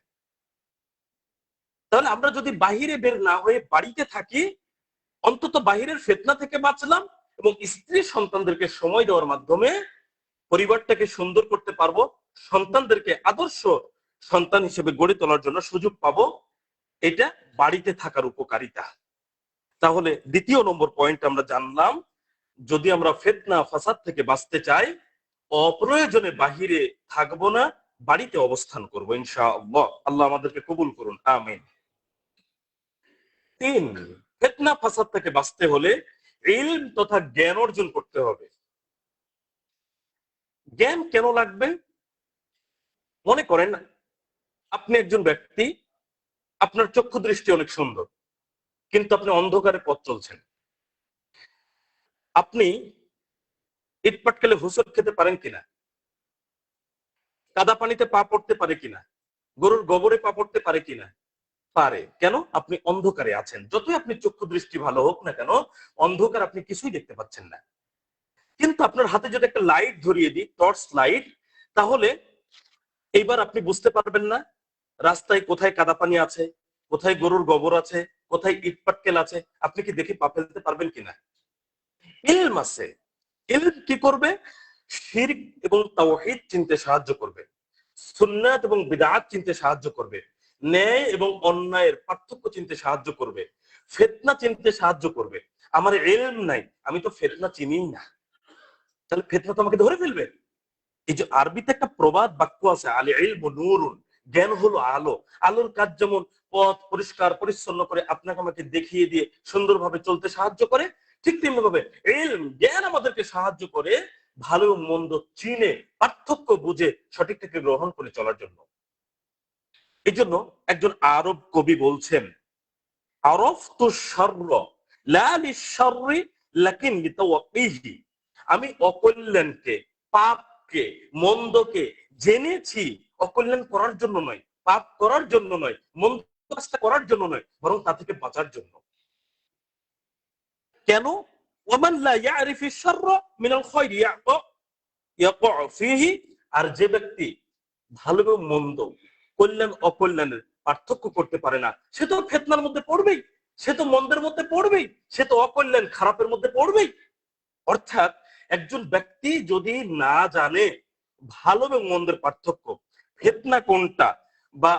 তাহলে আমরা যদি বাহিরে বের না হয়ে বাড়িতে থাকি, অন্তত বাহিরের ফিতনা থেকে বাঁচলাম এবং স্ত্রী সন্তানদেরকে সময় দেওয়ার মাধ্যমে পরিবারটাকে সুন্দর করতে পারবো, সন্তানদেরকে আদর্শ সন্তান হিসেবে গড়ে তোলার জন্য সুযোগ পাবো। এটা বাড়িতে থাকার উপকারিতা। তাহলে দ্বিতীয় নম্বর পয়েন্ট আমরা জানলাম, যদি আমরা ফিতনা ফাসাদ থেকে বাঁচতে চাই, অপ্রয়োজনে বাহিরে থাকবো না, বাড়িতে অবস্থান করবো ইনশাআল্লাহ। আল্লাহ আমাদেরকে কবুল করুন, আমিন। 3, ফিতনা ফাসাদ থেকে বাঁচতে হলে ইলম তথা জ্ঞান অর্জন করতে হবে। জ্ঞান কেন লাগবে? মনে করেন আপনি একজন ব্যক্তি, আপনার চক্ষু দৃষ্টি অনেক সুন্দর, কিন্তু আপনি অন্ধকারে পথ চলছেন। আপনি ইট পাটকেলে হুঁচট খেতে পারেন কিনা, কাদা পানিতে পা পড়তে পারে কিনা, গরুর গোবরে পা পড়তে পারে কিনা? পারে। কেন? আপনি অন্ধকারে আছেন। যতই আপনি চক্ষু দৃষ্টি ভালো হোক না কেন, অন্ধকার আপনি কিছুই দেখতে পাচ্ছেন না। কিন্তু আপনার হাতে যদি একটা লাইট ধরিয়ে দিই, টর্চ লাইট, তাহলে এইবার আপনি বুঝতে পারবেন না রাস্তায় কোথায় কাদা পানি আছে, কোথায় গরুর গোবর আছে, কোথায় ইট পাটকেল আছে। আপনি কি দেখে পা ফেলতে পারবেন কিনা? ইলম আছে। ইলম কি করবে? শিরক এবং তাওহীদ চিনতে সাহায্য করবে, সুন্নাত এবং বিদআত চিনতে সাহায্য করবে, ন্যায় এবং অন্যায়ের পার্থক্য চিনতে সাহায্য করবে, ফিতনা চিনতে সাহায্য করবে। আমার ইলম নাই, আমি তো ফিতনা চিনিই না, তাহলে ফিতনা তো আমাকে ধরে ফেলবে। এই যে আরবিতে একটা প্রবাদ বাক্য আছে, আল ইলমু নূরুন, জ্ঞান হলো আলো। আলোর কাজ যেমন পথ পরিষ্কার পরিচ্ছন্ন করে আপনাকে আমাকে দেখিয়ে দিয়ে সুন্দরভাবে চলতে সাহায্য করে, ঠিক তেমনি ভাবে ইলম, জ্ঞান আমাদেরকে সাহায্য করে ভালো এবং মন্দ চিনে পার্থক্য বুঝে সঠিকটাকে গ্রহণ করে চলার জন্য। এই জন্য একজন আরব কবি বলছেন, আরফতু শারর লা লিশ-শাররি লাকিন লিতাওয়াক্কিহি। আমি অকল্যাণকে, পাপকে, মন্দকে জেনেছি অকল্যাণ করার জন্য নয়, পাপ করার জন্য নয়, মন্দ কাজটা করার জন্য নয়, বরং তা থেকে বাঁচার জন্য। কেন? ওয়ামান লা ইয়ারিফিশ শাররা মিনাল খায়রি ইয়াকা ফিহি। আর যে ব্যক্তি ভালো এবং মন্দ, কল্যাণ অকল্যাণের পার্থক্য করতে পারে না, সে তো ফিতনার মধ্যে পড়বেই, সে তো মন্দের মধ্যে পড়বেই, সে তো অকল্যাণ খারাপের মধ্যে পড়বেই। অর্থাৎ একজন ব্যক্তি যদি না জানে ভালো এবং মন্দের পার্থক্য, ফিতনা কোনটা বা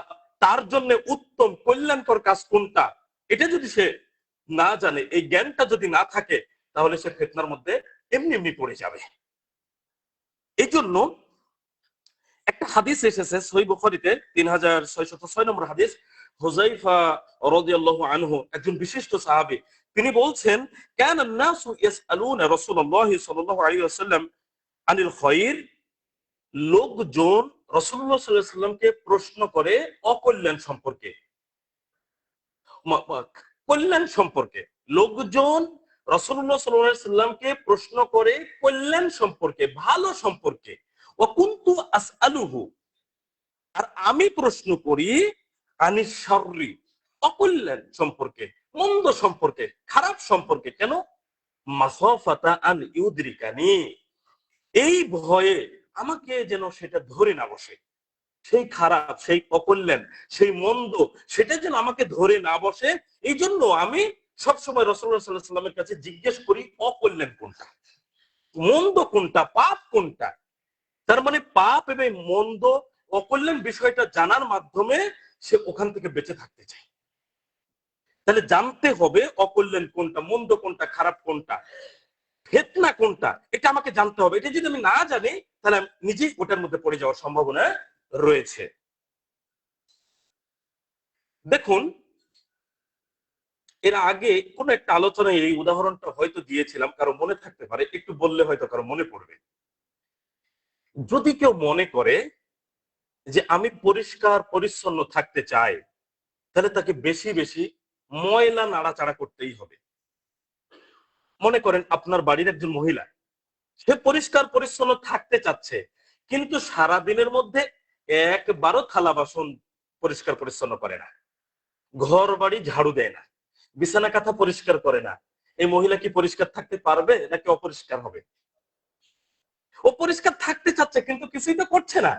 তার জন্য উত্তম কল্যাণকর কাজ কোনটা, এটা যদি সে না জানে, এই জ্ঞানটা যদি না থাকে, তাহলে সে ফিতনার মধ্যে এমনি এমনি পড়ে যাবে। এই জন্য একটা হাদিস এসেছে সহিহ বুখারীতে 3606 নম্বর হাদিস, হুযায়ফা রাদিয়াল্লাহু আনহু, একজন বিশিষ্ট সাহাবী, তিনি বলছেন, কানা নাসু ইয়াসআলুনা রাসূলুল্লাহ সাল্লাল্লাহু আলাইহি ওয়াসাল্লাম আনিল খায়র। লোকজন রাসূলুল্লাহ সাল্লাল্লাহু আলাইহি ওয়াসাল্লামকে প্রশ্ন করে অকল্যাণ সম্পর্কে, কল্যাণ সম্পর্কে। লোকজন রাসূলুল্লাহ সাল্লাল্লাহু আলাইহি ওয়াসাল্লামকে প্রশ্ন করে কল্যাণ সম্পর্কে, ভালো সম্পর্কে। ওয়া কুনতু আসআলুহু, আর আমি প্রশ্ন করি আনিশ শাররি, অকল্যাণ সম্পর্কে, মন্দ সম্পর্কে, খারাপ সম্পর্কে। কেন? মাখাফাতা আন ইউদরিকানি, এই ভয়ে আমাকে যেন সেটা ধরে না বসে, সেই খারাপ, সেই অকল্যাণ, সেই মন্দ, সেটা যেন আমাকে ধরে না বসে। এই জন্য আমি সবসময় রাসূলুল্লাহ সাল্লাল্লাহু আলাইহি ওয়াসাল্লামের কাছে জিজ্ঞেস করি অকল্যাণ কোনটা, মন্দ কোনটা, পাপ কোনটা। তার মানে পাপ এবং মন্দ, অকল্যাণ বিষয়টা জানার মাধ্যমে সে ওখান থেকে বেঁচে থাকতে চায়। তাহলে জানতে হবে অকল্যাণ কোনটা, মন্দ কোনটা, খারাপ কোনটা, ফিতনা কোনটা, এটা আমাকে জানতে হবে। এটা যদি আমি না জানি, তাহলে আমি নিজেই ওটার মধ্যে পড়ে যাওয়ার সম্ভাবনা রয়েছে। দেখুন, এর আগে কোন একটা আলোচনায় এই উদাহরণটা হয়তো দিয়েছিলাম, কারো মনে থাকতে পারে, একটু বললে হয়তো কারো মনে পড়বে। যদি কেউ মনে করে যে আমি পরিষ্কার পরিচ্ছন্ন থাকতে চাই, তাহলে তাকে বেশি বেশি ময়লা নাড়াচাড়া করতেই হবে। মনে করেন আপনার বাড়ির একজন মহিলা, সে পরিষ্কার পরিচ্ছন্ন থাকতে চাচ্ছে, কিন্তু সারা দিনের মধ্যে একবারও থালা বাসন পরিষ্কার পরিচ্ছন্ন করে না, ঘর বাড়ি ঝাড়ু দেয় না, বিছানা কাঁথা পরিষ্কার করে না। এই মহিলা কি পরিষ্কার থাকতে পারবে নাকি অপরিষ্কার হবে? ও পরিষ্কার থাকতে চাচ্ছে কিন্তু কিছুই তো করছে না।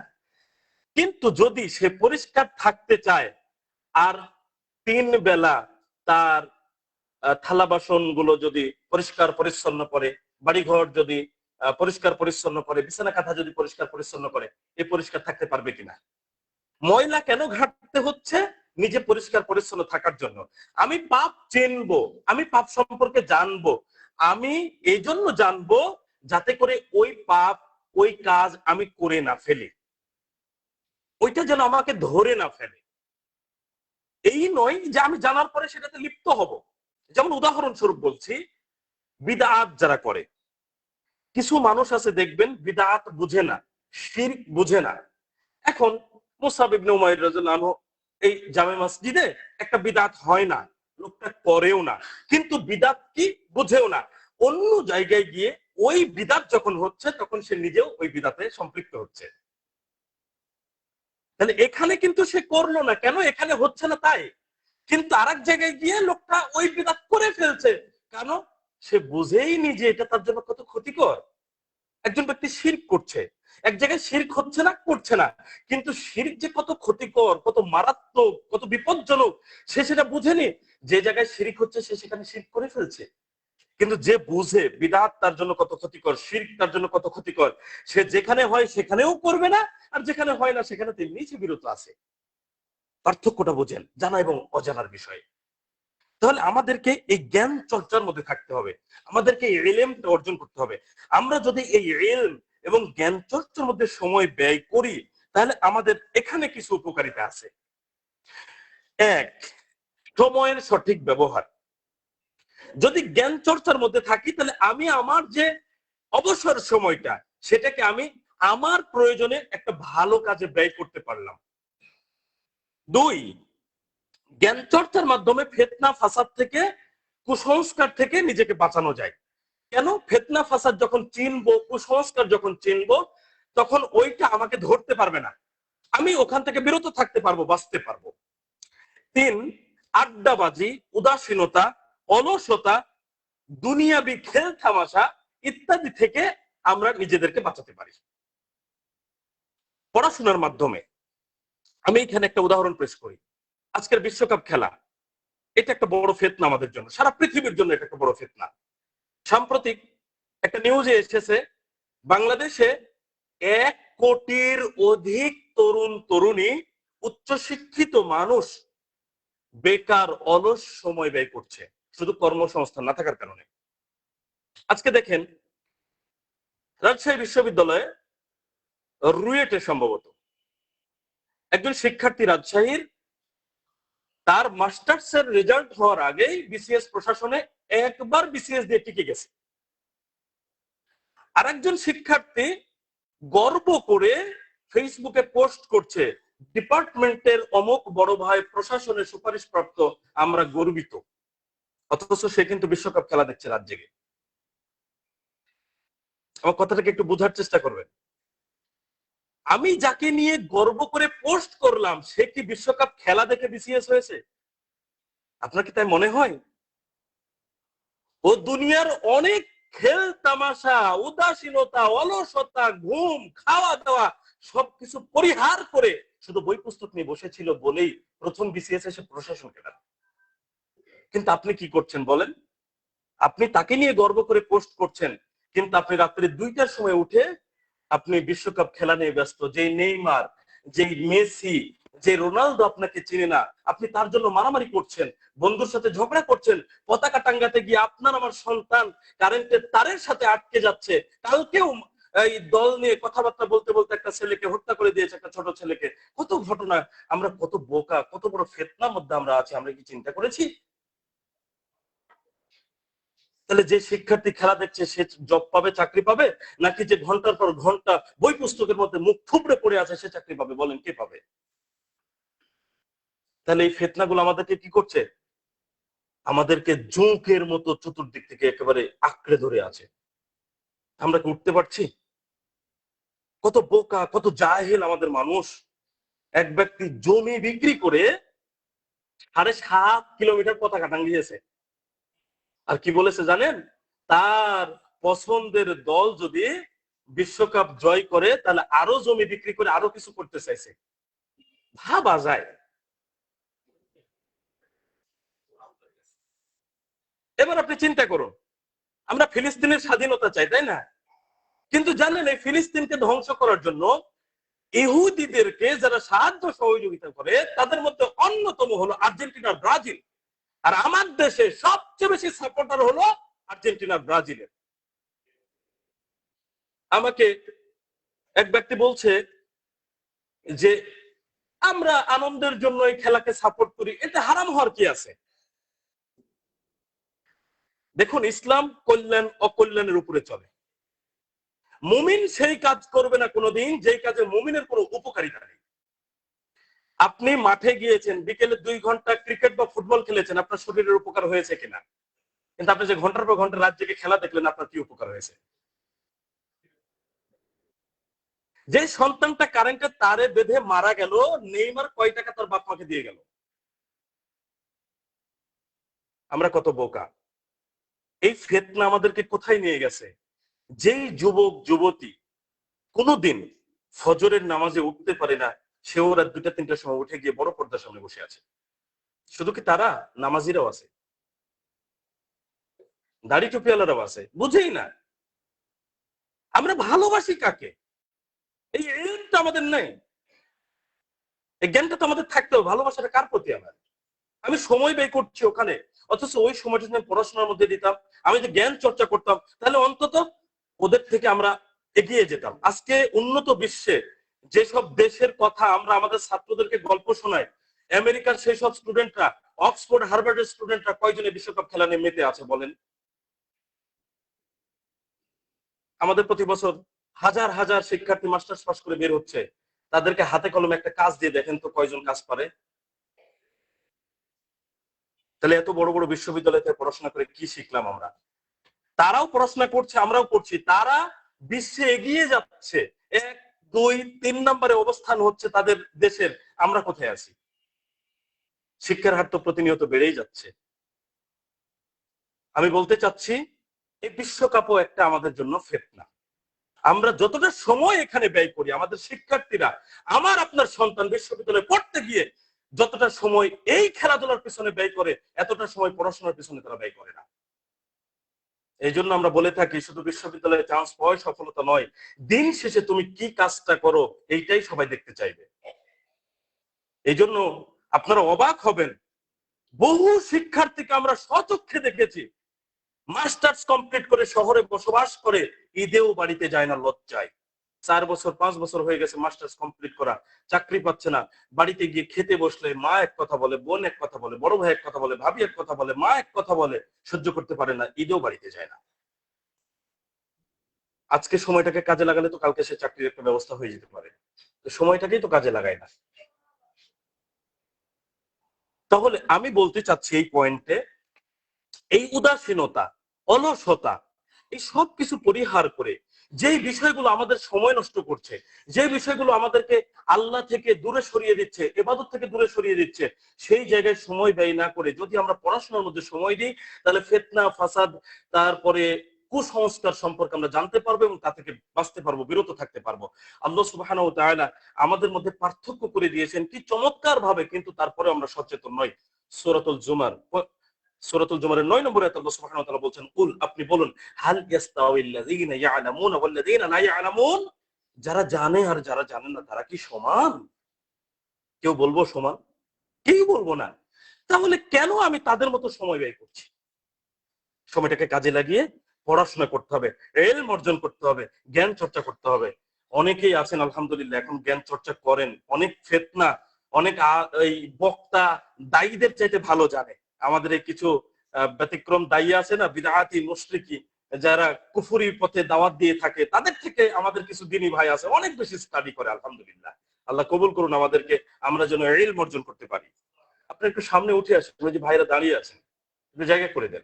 কিন্তু যদি সে পরিষ্কার থাকতে চায় আর 3 বেলা তার থালা বাসন গুলো যদি পরিষ্কার পরিচ্ছন্ন করে, বাড়িঘর যদি পরিষ্কার পরিচ্ছন্ন করে, বিছানা কাঁথা যদি পরিষ্কার পরিচ্ছন্ন করে, এ পরিষ্কার থাকতে পারবে কিনা? ময়লা কেন ঘাটতে হচ্ছে? নিজে পরিষ্কার পরিচ্ছন্ন থাকার জন্য। আমি পাপ চিনবো, আমি পাপ সম্পর্কে জানবো, আমি এই জন্য জানবো যাতে করে ওই পাপ, ওই কাজ আমি করে না ফেলি, ওইটা যেন আমাকে ধরে না ফেলে। এই নয় যে আমি জানার পরে সেটাতে লিপ্ত হব। যেমন উদাহরণস্বরূপ বলছি, বিদআত যারা করে, কিছু মানুষ আছে দেখবেন বিদআত বুঝে না, শিরক বুঝে না। এখন মুসাব ইবনে উমাইর রাদিয়াল্লাহু আনহু, এই জামে মসজিদে একটা বিদআত হয় না, লোকটা করেও না, কিন্তু বিদআত কি বুঝেও না। অন্য জায়গায় গিয়ে ওই বিদআত যখন হচ্ছে, তখন সে নিজেও ওই বিদআতে সম্পৃক্ত হচ্ছে। তাহলে এখানে কিন্তু সে করলো না, কেন? এখানে হচ্ছে না তাই। কিন্তু আরেক জায়গায় গিয়ে লোকটা ওই বিদআত করে ফেলছে, কেন? সে বুঝেই নি যে এটা তার জন্য কত ক্ষতিকর। একজন ব্যক্তি শিরক করছে, এক জায়গায় শিরক হচ্ছে না, করছে না, কিন্তু শিরক যে কত ক্ষতিকর, কত মারাত্মক, কত বিপজ্জনক সে সেটা বুঝেনি। যে জায়গায় শিরক হচ্ছে সে সেখানে শিরক করে ফেলছে। কিন্তু যে বুঝে বিদআত তার জন্য কত ক্ষতিকর, শিরক তার জন্য কত ক্ষতিকর, সে যেখানে হয় সেখানেও করবে না, আর যেখানে হয় না সেখানে তেমনি সে বিরত আছে। পার্থক্যটা বোঝেন, জানা এবং অজানার বিষয়ে। তাহলে আমাদেরকে এই জ্ঞান চর্চার মধ্যে থাকতে হবে, আমাদেরকে এই ইলমটা অর্জন করতে হবে। আমরা যদি এই ইলম এবং জ্ঞান চর্চার মধ্যে সময় ব্যয় করি, তাহলে আমাদের এখানে কিছু উপকারিতা আছে। এক, সময়ের সঠিক ব্যবহার। যদি জ্ঞান চর্চার মধ্যে থাকি, তাহলে আমি আমার যে অবসর সময়টা সেটাকে আমি আমার প্রয়োজনে একটা ভালো কাজে ব্যয় করতে পারলাম। দুই, জ্ঞান চর্চার মাধ্যমে ফিতনা ফাসাদ থেকে, কুসংস্কার থেকে নিজেকে বাঁচানো যায়। কেন? ফিতনা ফাসাদ যখন চিনবো, কুসংস্কার যখন চিনবো, তখন ওইটা আমাকে ধরতে পারবে না, আমি ওখান থেকে বিরত থাকতে পারবো, বাঁচতে পারবো। তিন, আড্ডাবাজি, উদাসীনতা, অলসতা, দুনিয়াবি খেল তামাশা ইত্যাদি থেকে আমরা নিজেদেরকে বাঁচাতে পারি পড়াশোনার মাধ্যমে। আমি এখানে একটা উদাহরণ পেশ করি। আজকের বিশ্বকাপ খেলা, এটা একটা বড় ফিতনা আমাদের জন্য, সারা পৃথিবীর জন্য এটা একটা বড় ফিতনা। সাম্প্রতিক একটা নিউজে এসেছে, বাংলাদেশে 1 কোটির অধিক তরুণ তরুণী, উচ্চশিক্ষিত মানুষ বেকার, অলস সময় ব্যয় করছে শুধু কর্মসংস্থান না থাকার কারণে। আজকে দেখেন, রাজশাহী বিশ্ববিদ্যালয়ে রুয়েটে সম্ভবত একজন শিক্ষার্থী রাজশাহীর, তার মাস্টার্স এর রেজাল্ট হওয়ার আগেই বিসিএস প্রশাসনে একবার বিসিএস দিয়ে টিকে গেছে। আর একজন শিক্ষার্থী গর্ব করে ফেসবুকে পোস্ট করছে, ডিপার্টমেন্টের অমুক বড় ভাই প্রশাসনের সুপারিশপ্রাপ্ত, আমরা গর্বিত। অথচ সে কিন্তু বিশ্বকাপ খেলা দেখছে রাত জেগে। আমার কথাটাকে একটু বোঝার চেষ্টা করবেন। আমি যাকে নিয়ে গর্ব করে পোস্ট করলাম, সে কি বিশ্বকাপ খেলা দেখে বিসিএস হয়েছে? আপনার কি তাই মনে হয়? ও দুনিয়ার অনেক খেল তামাশা, উদাসীনতা, অলসতা, ঘুম, খাওয়া দাওয়া সবকিছু পরিহার করে শুধু বই পুস্তক নিয়ে বসেছিল বলেই প্রথম বিসিএস এসে প্রশাসন কেনা। কিন্তু আপনি কি করছেন বলেন? আপনি তাকে নিয়ে গর্ব করে পোস্ট করছেন, কিন্তু আপনি রাত্রে 2টার সময় উঠে আপনি বিশ্বকাপ খেলা নিয়ে ব্যস্ত। যে নেইমার, যে মেসি, যে রোনালদো আপনাকে চিনে না, আপনি তার জন্য মারামারি করছেন, বন্ধুর সাথে ঝগড়া করছেন, পতাকা টাঙ্গাতে গিয়ে আপনার আমার সন্তান কারেন্টের তারের সাথে আটকে যাচ্ছে। কালকেও এই দল নিয়ে কথাবার্তা বলতে বলতে একটা ছেলেকে হত্যা করে দিয়েছে, একটা ছোট ছেলেকে। কত ঘটনা, আমরা কত বোকা, কত বড় ফিতনার মধ্যে আমরা আছি, আমরা কি চিন্তা করেছি? তাহলে যে শিক্ষার্থী খেলা দেখছে সে জব পাবে, চাকরি পাবে, নাকি যে ঘন্টার পর ঘন্টা বই পুস্তকের মধ্যে মুখ থুবড়ে পড়ে আছে সে চাকরি পাবে? বলেন, কে পাবে? তাহলে এই ফিতনাগুলো আমাদেরকে কি করছে? আমাদেরকে জোঁকের মতো চতুর্দিক থেকে একেবারে আঁকড়ে ধরে আছে। আমরা কি উঠতে পারছি? কত বোকা, কত জাহেল আমাদের মানুষ। এক ব্যক্তি জমি বিক্রি করে 7.5 কিলোমিটার পতাকা টাঙ্গিয়েছে। আর কি বলেছে জানেন? তার পছন্দের দল যদি বিশ্বকাপ জয় করে, তাহলে আরো জমি বিক্রি করে আরো কিছু করতে চাইছে। ভাবা যায়? এবার আপনি চিন্তা করুন, আমরা ফিলিস্তিনের স্বাধীনতা চাই, তাই না? কিন্তু জানেন, এই ফিলিস্তিনকে ধ্বংস করার জন্য ইহুদিদেরকে যারা সাহায্য সহযোগিতা করে, তাদের মধ্যে অন্যতম হলো আর্জেন্টিনা, ব্রাজিল। আর আমার দেশে সবচেয়ে বেশি সাপোর্টার হলো আর্জেন্টিনা, ব্রাজিলের। আমাকে এক ব্যক্তি বলছে যে আমরা আনন্দের জন্য এই খেলাকে সাপোর্ট করি, এটা হারাম হওয়ার কি আছে? দেখুন, ইসলাম কল্যাণ অকল্যাণের উপরে চলে। মুমিন সেই কাজ করবে না কোনোদিন যেই কাজে মুমিনের কোনো উপকারিতা নেই। আপনি মাঠে গিয়েছেন, বিকেলে 2 ঘন্টা ক্রিকেট বা ফুটবল খেলেছেন, আপনার শরীরের উপকার হয়েছে কিনা? কিন্তু আপনি যে ঘন্টার পর ঘন্টা রাত জেগে খেলা দেখলেন, আপনার কি উপকার হয়েছে? যে সন্তানটা কারেন্টের তারে বেঁধে মারা গেল, নেইমার কয় টাকা তার বাপ মাকে দিয়ে গেল? আমরা কত বোকা! এই ফিতনা আমাদেরকে কোথায় নিয়ে গেছে? যেই যুবক যুবতী কোনোদিন ফজরের নামাজে উঠতে পারে না, সেও রাত 2টা 3টার সময় উঠে গিয়ে বড় পর্দার সামনে বসে আছে। শুধু কি তারা, নামাজিরাও আছে, দাড়ি টুপিওয়ালারাও আছে, বুঝেই না আমরা ভালোবাসি কাকে। এই এলমটা আমাদের নেই, এই জ্ঞানটা তো আমাদের থাকতে হবে। ভালোবাসাটা কার প্রতি আমার? আমি সময় ব্যয় করছি ওখানে, অথচ ওই সময়টা যদি পড়াশোনার মধ্যে দিতাম, আমি যে জ্ঞান চর্চা করতাম, তাহলে অন্তত ওদের থেকে আমরা এগিয়ে যেতাম। আজকে উন্নত বিশ্বে যেসব দেশের কথা আমরা আমাদের ছাত্রদেরকে গল্প শোনাই, আমেরিকার সেই সব স্টুডেন্টরা, অক্সফোর্ড হার্ভার্ডের স্টুডেন্টরা কয়জনে বিশ্বকাপ খেলা নিয়ে মেতে আছে বলেন? আমাদের প্রতি বছর হাজার হাজার শিক্ষার্থী মাস্টার্স পাস করে বের হচ্ছে, তাদেরকে হাতে কলমে একটা কাজ দিয়ে দেখেন তো কয়জন কাজ পারে। তাহলে এত বড় বড় বিশ্ববিদ্যালয়তে পড়াশোনা করে কি শিখলাম আমরা? তারাও পড়াশোনা করছে, আমরাও করছি, তারা বিশ্বে এগিয়ে যাচ্ছে, 1 2 3 নম্বরে অবস্থান হচ্ছে তাদের দেশের, আমরা কোথায় আছি? শিক্ষার হার তো প্রতিনিয়ত বেড়েই যাচ্ছে। আমি বলতে চাচ্ছি, এই বিশ্বকাপও একটা আমাদের জন্য ফিতনা। আমরা যতটা সময় এখানে ব্যয় করি, আমাদের শিক্ষার্থীরা, আমার আপনার সন্তান বিশ্ববিদ্যালয়ে পড়তে গিয়ে যতটা সময় এই খেলাধুলার পিছনে ব্যয় করে, এতটা সময় পড়াশোনার পিছনে তারা ব্যয় করে না। এই জন্য আমরা বলে থাকি, শুধু বিশ্ববিদ্যালয়ে চান্স পাওয়াই সফলতা নয়, দিন শেষে তুমি কি কাজটা করো এইটাই সবাই দেখতে চাইবে। এই জন্য আপনারা অবাক হবেন, বহু শিক্ষার্থীকে আমরা স্বচক্ষে দেখেছি মাস্টার্স কমপ্লিট করে শহরে বসবাস করে, ঈদেও বাড়িতে যায় না লজ্জায়। 4 বছর 5 বছর হয়ে গেছে মাস্টার্স কমপ্লিট করা, চাকরি পাচ্ছে না, বাড়িতে গিয়ে খেতে বসলে মা এক কথা বলে, বোন এক কথা বলে, বড় ভাই এক কথা বলে, ভাবি এক কথা বলে, মা এক কথা বলে, সহ্য করতে পারে না, ঈদেও বাড়িতে যায় না। আজকে সময়টাকে কাজে লাগালে তো কালকে সে চাকরির একটা ব্যবস্থা হয়ে যেতে পারে, তো সময়টাকেই তো কাজে লাগায় না। তাহলে আমি বলতে চাচ্ছি এই পয়েন্টে, এই উদাসীনতা, অলসতা, এই সব কিছু পরিহার করে যে বিষয়গুলো আমাদের সময় নষ্ট করছে, যে বিষয়গুলো আমাদেরকে আল্লাহ থেকে দূরে সরিয়ে দিচ্ছে, ইবাদত থেকে দূরে সরিয়ে দিচ্ছে, সেই জায়গায় সময় ব্যয় না করে যদি আমরা পড়াশোনার মধ্যে সময় দিই, তাহলে ফিতনা ফাসাদ, তারপরে কুসংস্কার সম্পর্কে আমরা জানতে পারবো এবং তা থেকে বাঁচতে পারবো, বিরত থাকতে পারবো। আল্লাহ সুবহানাহু ওয়া তাআলা আমাদের মধ্যে পার্থক্য করে দিয়েছেন কি চমৎকার ভাবে, কিন্তু তারপরে আমরা সচেতন নই। সূরাতুল জুমার, সূরাতুল জুমারের 9 নম্বরে আল্লাহ সুবহানাহু ওয়া তাআলা বলছেন, কুল, আপনি বলুন, হাল ইয়াস্তাউইল্লাযীনা ইয়ালামুন ওয়াল্লাযীনা লা ইয়ালামুন, যারা জানে আর যারা জানে না তারা কি সমান? কেউ বলবো সমান? কেউ বলবো না। তাহলে কেন আমি তাদের মতো সময় ব্যয় করছি? সময়টাকে কাজে লাগিয়ে পড়াশোনা করতে হবে, ইলম অর্জন করতে হবে, জ্ঞান চর্চা করতে হবে। অনেকেই আছেন আলহামদুলিল্লাহ এখন জ্ঞান চর্চা করেন, অনেক ফিতনা, অনেক এই বক্তা দায়ীদের চাইতে ভালো জানে। আমাদের এই কিছু ব্যতিক্রম দায়ী আছে না, বিদআতি মুশরিকি, যারা কুফরি পথে দাওয়াত দিয়ে থাকে, তাদের থেকে আমাদের কিছু দিনী ভাই আছে অনেক বেশি স্টাডি করে আলহামদুলিল্লাহ। আল্লাহ কবুল করুন আমাদেরকে, আমরা যেন ইলম অর্জন করতে পারি। আপনি একটু সামনে উঠে আসেন, ওই যে ভাইরা দাঁড়িয়ে আছেন, একটু জায়গা করে দেন,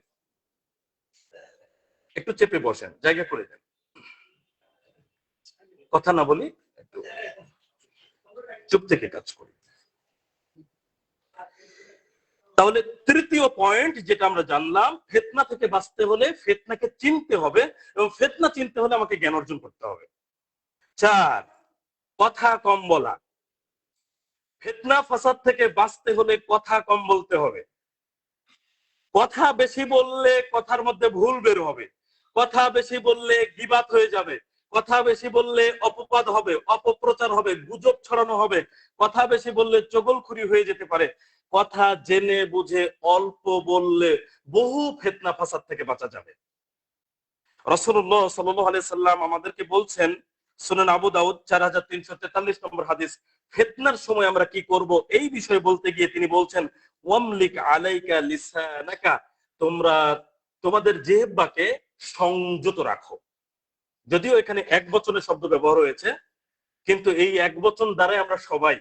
একটু চেপে বসেন, জায়গা করে দেন, কথা না বলি, একটু চুপ থেকে কাজ করি। তাহলে তৃতীয় পয়েন্ট যেটা আমরা জানলাম, ফিতনা থেকে বাঁচতে হলে ফিতনাকে চিনতে হবে, এবং ফিতনা চিনতে হলে আমাকে জ্ঞান অর্জন করতে হবে। 4, কথা কম বলা। ফিতনা ফাসাদ থেকে বাঁচতে হলে কথা কম বলতে হবে। কথা বেশি বললে কথার মধ্যে ভুল বের হবে, কথা বেশি বললে গীবাত হয়ে যাবে, কথা বেশি বললে অপবাদ হবে, অপপ্রচার হবে, গুজব ছড়ানো হবে, কথা বেশি বললে চগলখুরি হয়ে যেতে পারে। কথা জেনে বুঝে অল্প বললে বহু ফিতনা ফাসাদ থেকে বাঁচা যাবে। রাসূলুল্লাহ সাল্লাল্লাহু আলাইহি সাল্লাম আমাদেরকে বলছেন, সুনান আবু দাউদ 4343 নম্বর হাদিস, ফিতনার সময় আমরা কি করব এই বিষয়ে বলতে গিয়ে তিনি বলছেন, ওয়ামলিক আলাইকা লিসানাকা, তোমরা তোমাদের জিহ্বাকে সংযত রাখো। যদিও এখানে এক বচনের শব্দ ব্যবহার হয়েছে, কিন্তু এই এক বচন দ্বারাই আমরা সবাই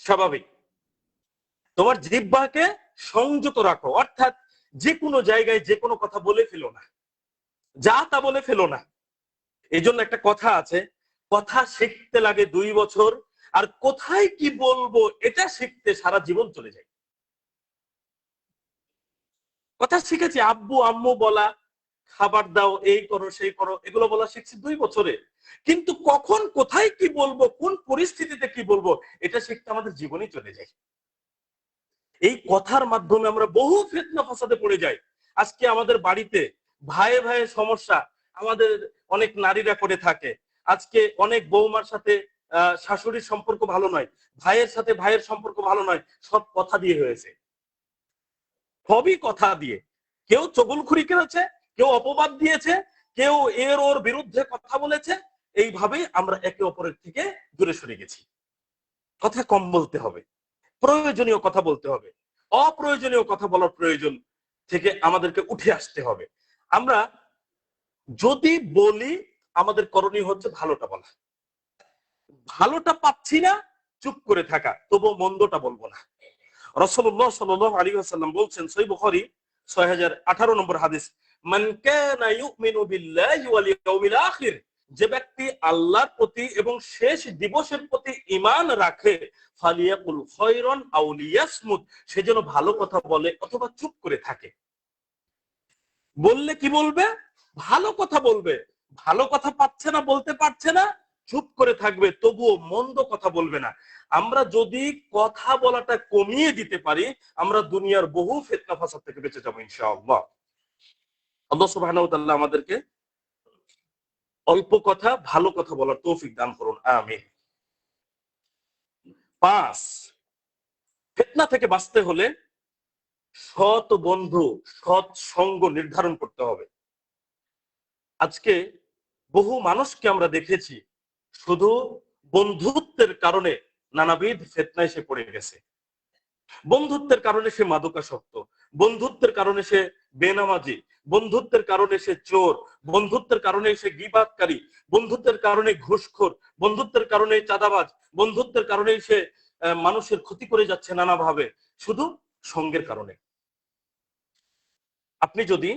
স্বাভাবিক। তোমার জিহ্বাকে সংযত রাখো, অর্থাৎ যে কোনো জায়গায় যে কোনো কথা বলে ফেলো না, যা তা বলে ফেলো না। এই জন্য একটা কথা আছে, কথা শিখতে লাগে 2 বছর, আর কোথায় কি বলবো এটা শিখতে সারা জীবন চলে যায়। কথা শিখেছি আব্বু আম্মু বলা, খাবার দাও, এই করো সেই করো, এগুলো বলা শিখছি 2 বছরে। কিন্তু কখন কোথায় কি বলবো, কোন পরিস্থিতিতে কি বলবো, এটা শিখতে আমাদের জীবনই চলে যায়। এই কথার মাধ্যমে আমরা বহু ফিতনা ফাসাদে পড়ে যাই। আজকে আমাদের বাড়িতে ভাইয়ে ভাইয়ে সমস্যা আমাদের অনেক নারীরা করে থাকে। আজকে অনেক বৌমার সাথে শাশুড়ির সম্পর্ক ভালো নয়, ভাইয়ের সাথে ভাইয়ের সম্পর্ক ভালো নয়, সব কথা দিয়ে হয়েছে, সবই কথা দিয়ে। কেউ চগলখুরি করেছে, কেউ অপবাদ দিয়েছে, কেউ এর ওর বিরুদ্ধে কথা বলেছে। এইভাবেই আমরা একে অপরের থেকে দূরে সরে গেছি। কথা কম বলতে হবে, প্রয়োজনীয় কথা বলতে হবে, অপ্রয়োজনীয় কথা বলার প্রয়োজন থেকে আমাদেরকে উঠে আসতে হবে। আমরা যদি বলি, আমাদের করণীয় হচ্ছে ভালোটা বলা। ভালোটা পাচ্ছি না, চুপ করে থাকা, তবু মন্দটা বলবো না। রাসূলুল্লাহ সাল্লাল্লাহু আলাইহি ওয়াসাল্লাম বলছেন, সহিহ বুখারী 6018 নম্বর হাদিস, মান কানা ইউমিনু বিল্লাহি ওয়াল ইয়াউমিল আখির, যে ব্যক্তি আল্লাহর প্রতি এবং শেষ দিবসের প্রতি ঈমান রাখে, ফালিয়াকুল খায়রান আও লিয়াসমুত, সে যেন ভালো কথা বলে অথবা চুপ করে থাকে। বললে কি বলবে? ভালো কথা বলবে। ভালো কথা পাচ্ছে না, বলতে পারছে না, চুপ করে থাকবে, তবুও মন্দ কথা বলবে না। আমরা যদি কথা বলাটা কমিয়ে দিতে পারি, আমরা দুনিয়ার বহু ফিতনা ফাসাদ থেকে বেঁচে যাবো ইনশাআল্লাহ। আল্লাহ সুবহানাহু ওয়া তাআলা আমাদেরকে অল্প কথা ভালো কথা বলার তৌফিক দান করুন, আমিন। 5, ফিতনা থেকে বাঁচতে হলে সৎ বন্ধু, সৎ সঙ্গ নির্ধারণ করতে হবে। আজকে বহু মানুষকে আমরা দেখেছি শুধু বন্ধুত্বের কারণে নানাবিধ ফিতনায় সে পড়ে গেছে। বন্ধুত্বের কারণে সে মাদকাসক্ত, বন্ধুত্বের কারণে সে বেনামাজি, বন্ধুত্বের কারণে সে চোর, বন্ধুত্বের কারণে সে গীবাতকারী, বন্ধুত্বের কারণে ঘুষখোর, বন্ধুত্বের কারণে চাঁদাবাজ, বন্ধুত্বের কারণে সে মানুষের ক্ষতি করে যাচ্ছে নানাভাবে, শুধু সঙ্গের কারণে। আপনি যদি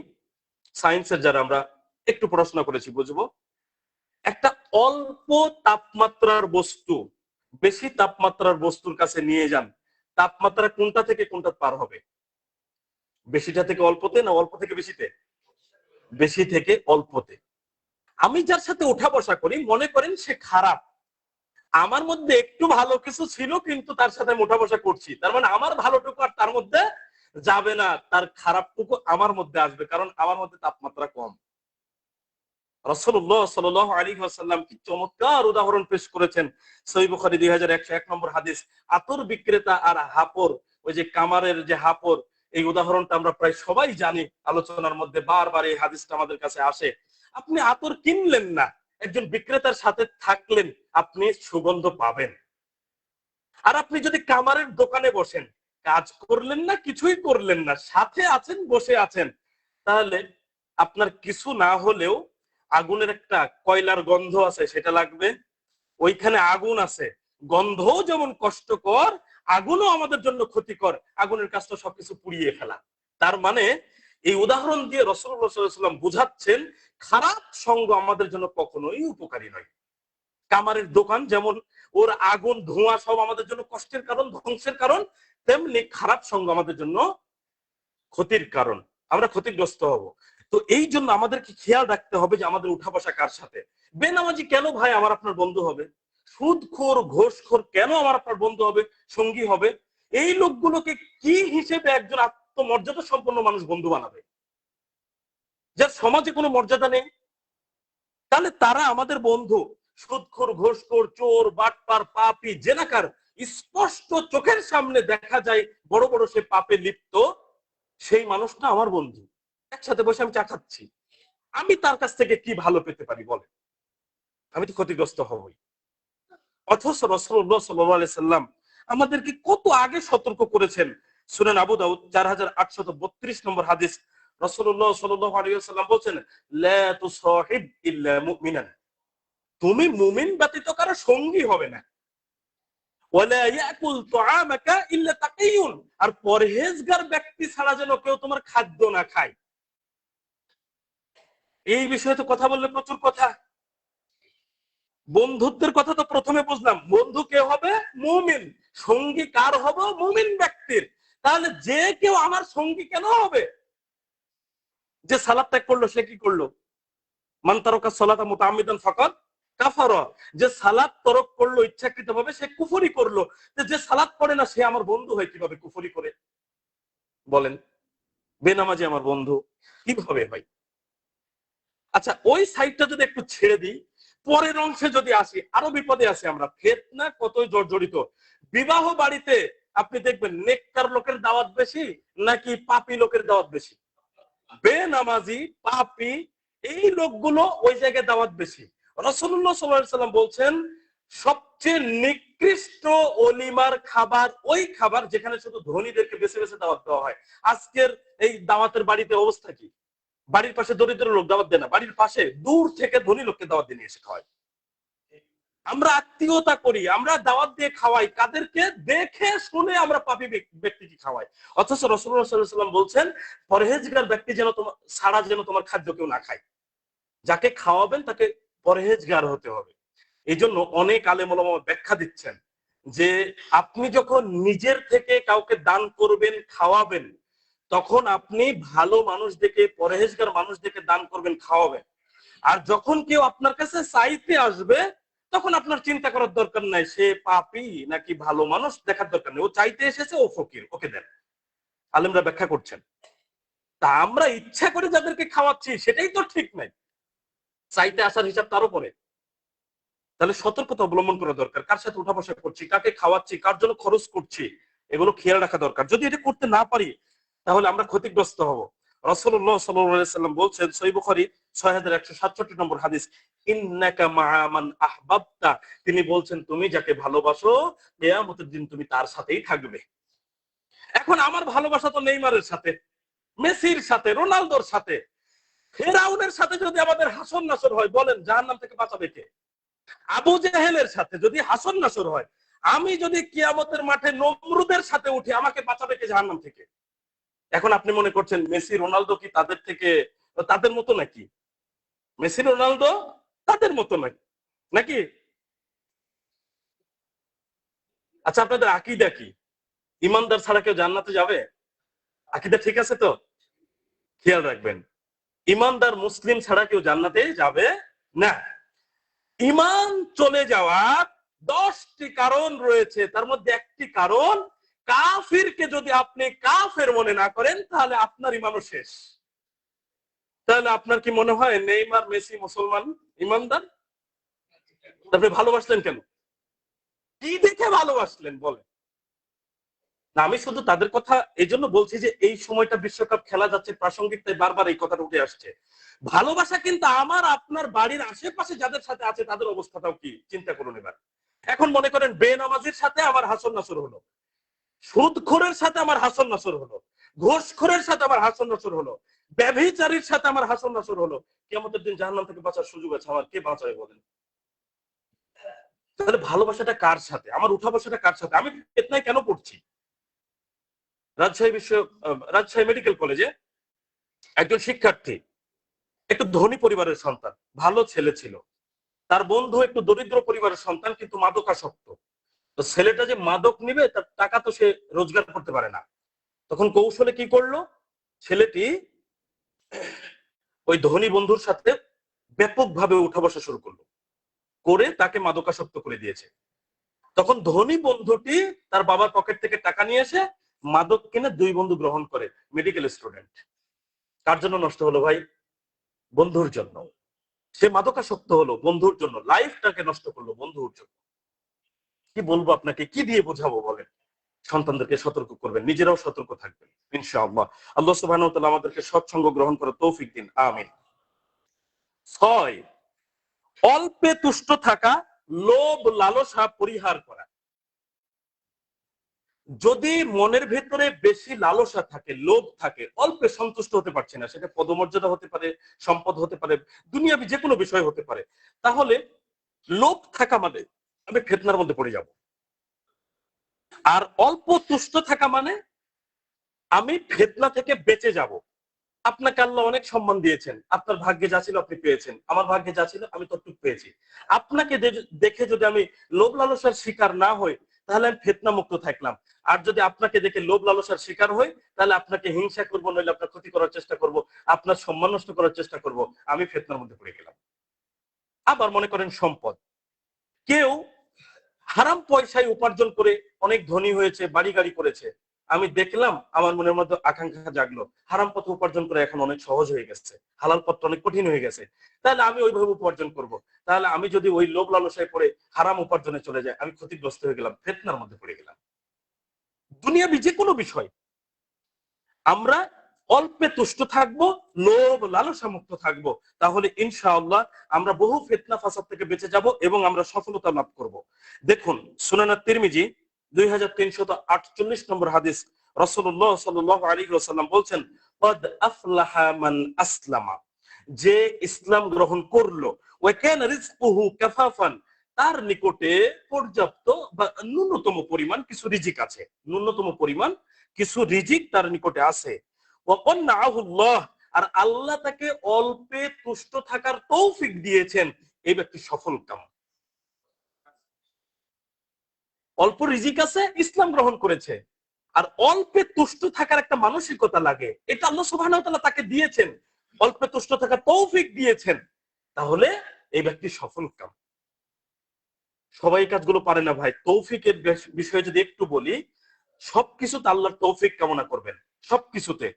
সায়েন্সের, যারা আমরা একটু পড়াশোনা করেছি বুঝবো, একটা অল্প তাপমাত্রার বস্তু বেশি তাপমাত্রার বস্তুর কাছে নিয়ে যান, তাপমাত্রা কোনটা থেকে কোনটা পার হবে? বেশিটা থেকে অল্পতে, না অল্প থেকে বেশিতে? বেশি থেকে অল্পতে। আমি যার সাথে ওঠা বসা করি, মনে করেন সে খারাপ, আমার মধ্যে একটু ভালো কিছু ছিল কিন্তু তার সাথে ওঠা বসা করছি, তার মানে আমার ভালোটুকু আর তার মধ্যে যাবে না, তার খারাপটুকু আমার মধ্যে আসবে, কারণ আমার মধ্যে তাপমাত্রা কম। রাসূলুল্লাহ সাল্লাল্লাহু আলাইহি ওয়াসাল্লাম কি চমৎকার উদাহরণ পেশ করেছেন। সহিহ বুখারী 2101 নম্বর হাদিস, আতর বিক্রেতা আর হাপর, ওই যে কামারের যে হাপর, এই উদাহরণটা আমরা প্রায় সবাই জানি, আলোচনার মধ্যে বারবার এই হাদিসটা আমাদের কাছে আসে। আপনি আতর কিনলেন না, একজন বিক্রেতার সাথে থাকলেন, আপনি সুগন্ধ পাবেন। আর আপনি যদি কামারের দোকানে বসেন, কাজ করলেন না, কিছুই করলেন না, সাথে আছেন, বসে আছেন, তাহলে আপনার কিছু না হলেও আগুনের একটা কয়লার গন্ধ আছে, সেটা লাগবে। ওইখানে আগুন আছে, গন্ধও যেমন কষ্টকর, আগুনও আমাদের জন্য ক্ষতিকর। আগুনের কাজটা সবকিছু পুড়িয়ে ফেলা। তার মানে এই উদাহরণ দিয়ে রাসূলুল্লাহ সাল্লাল্লাহু আলাইহি ওয়াসাল্লাম বুঝাচ্ছেন, খারাপ সঙ্গ আমাদের জন্য কখনোই উপকারী নয়। কামারের দোকান যেমন ওর আগুন ধোঁয়া সব আমাদের জন্য কষ্টের কারণ, ধ্বংসের কারণ, তেমনি খারাপ সঙ্গ আমাদের জন্য ক্ষতির কারণ, আমরা ক্ষতিগ্রস্ত হব। তো এই জন্য আমাদেরকে খেয়াল রাখতে হবে যে আমাদের উঠা বসা কার সাথে। বেনামাজি কেন ভাই আমার আপনার বন্ধু হবে? সুদখোর ঘোষখোর কেন আমার আপনার বন্ধু হবে, সঙ্গী হবে? এই লোকগুলোকে কি হিসেবে একজন আত্মমর্যাদা সম্পন্ন মানুষ বন্ধু বানাবে, যার সমাজে কোনো মর্যাদা নেই? তাহলে তারা আমাদের বন্ধু। সুদখোর ঘোষখোর চোর বাটপার পাপী জেনাকার, স্পষ্ট চোখের সামনে দেখা যায় বড় বড় সে পাপে লিপ্ত, সেই মানুষটা আমার বন্ধু। একসাথে বসে আমি চা খাচ্ছি, আমি তার কাছ থেকে কি ভালো পেতে পারি বলে? আমি তো ক্ষতিগ্রস্ত হবই। অথচ রাসূলুল্লাহ সাল্লাল্লাহু আলাইহি সাল্লাম আমাদেরকে কত আগে সতর্ক করেছেন। সুনান আবু দাউদ 4832 নম্বর হাদিস, রাসূলুল্লাহ সাল্লাল্লাহু আলাইহি ওয়াসাল্লাম বলেন, লা তুসাহিব ইল্লা মুমিনান, তুমি মুমিন ব্যতীত কারো সঙ্গী হবে না। ওয়ালা ইয়াকুল তুআমাকা ইল্লা তাকিয়ুন, আর পরহেজগার ব্যক্তি ছাড়া যেন কেউ তোমার খাদ্য না খায়। এই বিষয়ে তো কথা বললে প্রচুর কথা। বন্ধুত্বের কথা তো প্রথমে বুঝলাম, বন্ধু কে হবে? মুমিন। সঙ্গী কার হবে? মুমিন ব্যক্তির। তাহলে যে কেউ আমার সঙ্গী কেন হবে? যে সালাত ত্যাগ করলো সে কি করলো? মান তারাকা সালাতা মুতাআম্মিদান ফাকাদ কাফারা। যে সালাত তরক করলো ইচ্ছাকৃতভাবে সে কুফরি করলো। যে সালাত পড়ে না সে আমার বন্ধু হয় কিভাবে কুফরি করে? বলেন, বেনামাজি আমার বন্ধু কিভাবে হয়? আচ্ছা, ওই সাইডটা যদি একটু ছেড়ে দিই, পরের অংশে যদি আসি, আরো বিপদে আছি আমরা। ফিতনা কতই জর্জরিত। বিবাহ বাড়িতে আপনি দেখবেন নেককার লোকের দাওয়াত বেশি নাকি পাপী লোকের দাওয়াত বেশি? বেনামাজি, পাপী, এই লোকগুলো ওই জায়গায় দাওয়াত বেশি। রাসূলুল্লাহ সাল্লাল্লাহু আলাইহি সাল্লাম বলছেন সবচেয়ে নিকৃষ্ট অলিমার খাবার ওই খাবার যেখানে শুধু ধনীদেরকে বেছে বেছে দাওয়াত দেওয়া হয়। আজকের এই দাওয়াতের বাড়িতে অবস্থা কি? বাড়ির পাশে দরিদ্র লোক দাওয়াত দেয় না, বাড়ির পাশে দূর থেকে ধনী লোককে দাওয়াত দিয়ে নিয়ে এসে খাওয়ায়। আমরা আত্মীয়তা করি, আমরা দাওয়াত দিয়ে খাওয়াই কাদেরকে? দেখে শুনে আমরা পাপী ব্যক্তিকে খাওয়াই। অথচ রাসূলুল্লাহ সাল্লাল্লাহু আলাইহি ওয়াসাল্লাম বলছেন পরহেজগার ব্যক্তি যেন তোমার ছাড়া যেন তোমার খাদ্য কেউ না খায়। যাকে খাওয়াবেন তাকে পরহেজগার হতে হবে। এই জন্য অনেক আলেম ওলামা ব্যাখ্যা দিচ্ছেন যে আপনি যখন নিজের থেকে কাউকে দান করবেন, খাওয়াবেন, তখন আপনি ভালো মানুষ দেখে, পরহেজগার মানুষ দেখে দান করবেন, খাওয়াবেন। আর যখন কেউ আপনার কাছে চাইতে আসবে তখন আপনার চিন্তা করার দরকার নাই সে পাপী নাকি ভালো মানুষ, দেখার দরকার নেই। ও চাইতে এসেছে, ও ফকির, ওকে দেন। আলেমরা ব্যাখ্যা করছেন। তা আমরা ইচ্ছা করে যাদেরকে খাওয়াচ্ছি সেটাই তো ঠিক নাই, চাইতে আসার হিসাব তারও পরে। তাহলে সতর্কতা অবলম্বন করা দরকার। কার সাথে উঠা বসা করছি, কাকে খাওয়াচ্ছি, কার জন্য খরচ করছি, এগুলো খেয়াল রাখা দরকার। যদি এটা করতে না পারি তাহলে আমরা ক্ষতিগ্রস্ত হব। রাসূলুল্লাহ সাল্লাল্লাহু আলাইহি সাল্লাম বলছেন সহিহ বুখারী 6167 নম্বর হাদিস, ইন্নাকা মা'a মান আহবাবতা, তিনি বলছেন তুমি যাকে ভালোবাসো কিয়ামতের দিন তুমি তার সাথেই থাকবে। এখন আমার ভালোবাসা তো নেইমারের সাথে, মেসির সাথে, রোনালদোর সাথে, ফেরাউনের সাথে যদি আমাদের হাসন নাসর হয়, বলেন জাহান্নাম থেকে বাঁচাবে কে? আবু জেহেলের সাথে যদি হাসন নাসর হয়, আমি যদি কিয়ামতের মাঠে নমরুদের সাথে উঠি, আমাকে বাঁচাবে কে জাহান্নাম থেকে? এখন আপনি মনে করছেন মেসি রোনালদো কি তাদের থেকে, তাদের মতো নাকি? মেসি রোনালদো তাদের মতো নাকি নাকি? আচ্ছা, আপনাদের আকীদা কি? ইমানদার ছাড়া কেউ জান্নাতে যাবে? আকীদা ঠিক আছে তো? খেয়াল রাখবেন, ইমানদার মুসলিম ছাড়া কেউ জান্নাতে যাবে না। ইমান চলে যাওয়ার 10টি কারণ রয়েছে, তার মধ্যে একটি কারণ, কাফিরকে যদি আপনি কাফের মনে না করেন তাহলে আপনার ইমানও শেষ। তাহলে আপনার কি মনে হয় নেইমার, মেসি মুসলমান, ইমানদার? আপনি ভালোবাসলেন কেন? কি দেখে ভালোবাসলেন বলেন? না, আমি শুধু তাদের কথা এই জন্য বলছি যে এই সময়টা বিশ্বকাপ খেলা যাচ্ছে, প্রাসঙ্গিক, তাই বারবার এই কথাটা উঠে আসছে। ভালোবাসা কিন্তু আমার আপনার বাড়ির আশেপাশে যাদের সাথে আছে তাদের অবস্থাটাও কি চিন্তা করুন এবার। এখন মনে করেন বেনামাজির সাথে আমার হাসন নাসর হলো, সুদখোরের সাথে আমার হাসন নাসর হলো, ঘুষখোরের সাথে আমার হাসন নাসর হলো, ব্যভিচারীর সাথে আমার হাসন নাসর হলো, কিয়ামতের দিন জাহান্নাম থেকে বাঁচার সুযোগ আছে আমার, কে বাঁচাবে বলেন? তাহলে ভালোবাসাটা কার সাথে, আমার উঠা বসাটা কার সাথে? আমি ফিতনায় কেন পড়ছি? রাজশাহী মেডিকেল কলেজে একজন শিক্ষার্থী একটু ধনী পরিবারের সন্তান, ভালো ছেলে ছিল। তার বন্ধু একটু দরিদ্র পরিবারের সন্তান, কিন্তু মাদকাসক্ত। তো ছেলেটা যে মাদক নিবে তার টাকা তো সে রোজগার করতে পারে না। তখন কৌশলে কি করলো, ছেলেটি ওই ধনী বন্ধুর সাথে ব্যাপকভাবে উঠা বসা শুরু করলো, করে তাকে মাদকাসক্ত করে দিয়েছে। তখন ধনী বন্ধুটি তার বাবার পকেট থেকে টাকা নিয়ে এসে মাদক কিনে দুই বন্ধু গ্রহণ করে, মেডিকেল স্টুডেন্ট। কার জন্য নষ্ট হলো ভাই? বন্ধুর জন্য। সে মাদকাসক্ত হলো বন্ধুর জন্য, লাইফটাকে নষ্ট করলো বন্ধুর জন্য। কি বলবো আপনাকে, কি দিয়ে বোঝাবো বলেন? সন্তানদেরকে সতর্ক করবেন, নিজেরাও সতর্ক থাকবেন ইনশাআল্লাহ। আল্লাহ সুবহানাহু ওয়া তাআলা আমাদেরকে সৎসঙ্গ গ্রহণ করার তৌফিক দিন, আমিন। 6, অল্পে তুষ্ট থাকা, লোভ লালসা পরিহার করা। যদি মনের ভেতরে বেশি লালসা থাকে, লোভ থাকে, অল্পে সন্তুষ্ট হতে পারছে না, সেটা পদমর্যাদা হতে পারে, সম্পদ হতে পারে, দুনিয়াবি যে কোনো বিষয় হতে পারে, তাহলে লোভ থাকা মানে আমি ফিতনার মধ্যে পড়ে যাব। আর অল্প তুষ্ট থাকা মানে আমি ফিতনা থেকে বেঁচে যাব। আপনাকে আল্লাহ অনেক সম্মান দিয়েছেন, আপনার ভাগ্যে যা ছিল আপনি পেয়েছেন, আমার ভাগ্যে যা ছিল আমি ততটুকু পেয়েছি। আপনাকে দেখে যদি আমি লোভ লালসার শিকার না হই তাহলে আমি ফিতনা মুক্ত থাকলাম। আর যদি আপনাকে দেখে লোভ লালসার শিকার হই, তাহলে আপনাকে হিংসা করবো, নইলে আপনার ক্ষতি করার চেষ্টা করব, আপনার সম্মান নষ্ট করার চেষ্টা করব, আমি ফিতনার মধ্যে পড়ে গেলাম। আবার মনে করেন সম্পদ, কেউ হারাম পয়সায় উপার্জন করে অনেক ধনী হয়েছে, বাড়ি গাড়ি করেছে, আমি দেখলাম, আমার মনের মধ্যে আকাঙ্ক্ষা জাগলো, হারাম পথে উপার্জন করে এখন অনেক সহজ হয়ে গেছে, হালাল পথটা অনেক কঠিন হয়ে গেছে, তাহলে আমি ওইভাবে উপার্জন করব। তাহলে আমি যদি ওই লোভ লালসায় পড়ে হারাম উপার্জনে চলে যাই, আমি ক্ষতিগ্রস্ত হয়ে গেলাম, ফিতনার মধ্যে পড়ে গেলাম। দুনিয়াবি যে কোনো বিষয় আমরা অল্পে তুষ্ট থাকবো, লোভ লালসা মুক্ত থাকবো, তাহলে ইনশাআল্লাহ আমরা বহু ফিতনা ফাসাদ থেকে বেঁচে যাব এবং আমরা সফলতা লাভ করব। দেখুন সুনান তিরমিজি 2348 নম্বর হাদিস, রাসূলুল্লাহ সাল্লাল্লাহু আলাইহি ওয়াসাল্লাম বলছেন, ক্বাদ আফলাহা মান আসলামা, যে ইসলাম গ্রহণ করলো, ওয়া কানা রিজকুহু কাফাফান, তার নিকটে পর্যাপ্ত বা ন্যূনতম পরিমাণ কিছু রিজিক আছে, ন্যূনতম পরিমাণ কিছু রিজিক তার নিকটে আছে। আর আল্লাহ তাকে অল্পে তুষ্ট থাকার তৌফিক দিয়েছেন, এই ব্যক্তি সফল কাম। অল্প রিজিক আছে, ইসলাম গ্রহণ করেছে, আর অল্পে তুষ্ট থাকার একটা মানসিকতা লাগে, এটা আল্লাহ সুবহানাহু ওয়া তাআলা তাকে দিয়েছেন, অল্পে তুষ্ট থাকার তৌফিক দিয়েছেন, তাহলে এই ব্যক্তি সফল কাম। সবাই কাজগুলো পারে না ভাই। তৌফিকের বিষয়ে যদি একটু বলি, সবকিছুতে আল্লাহর তৌফিক কামনা করবেন, সবকিছুতে,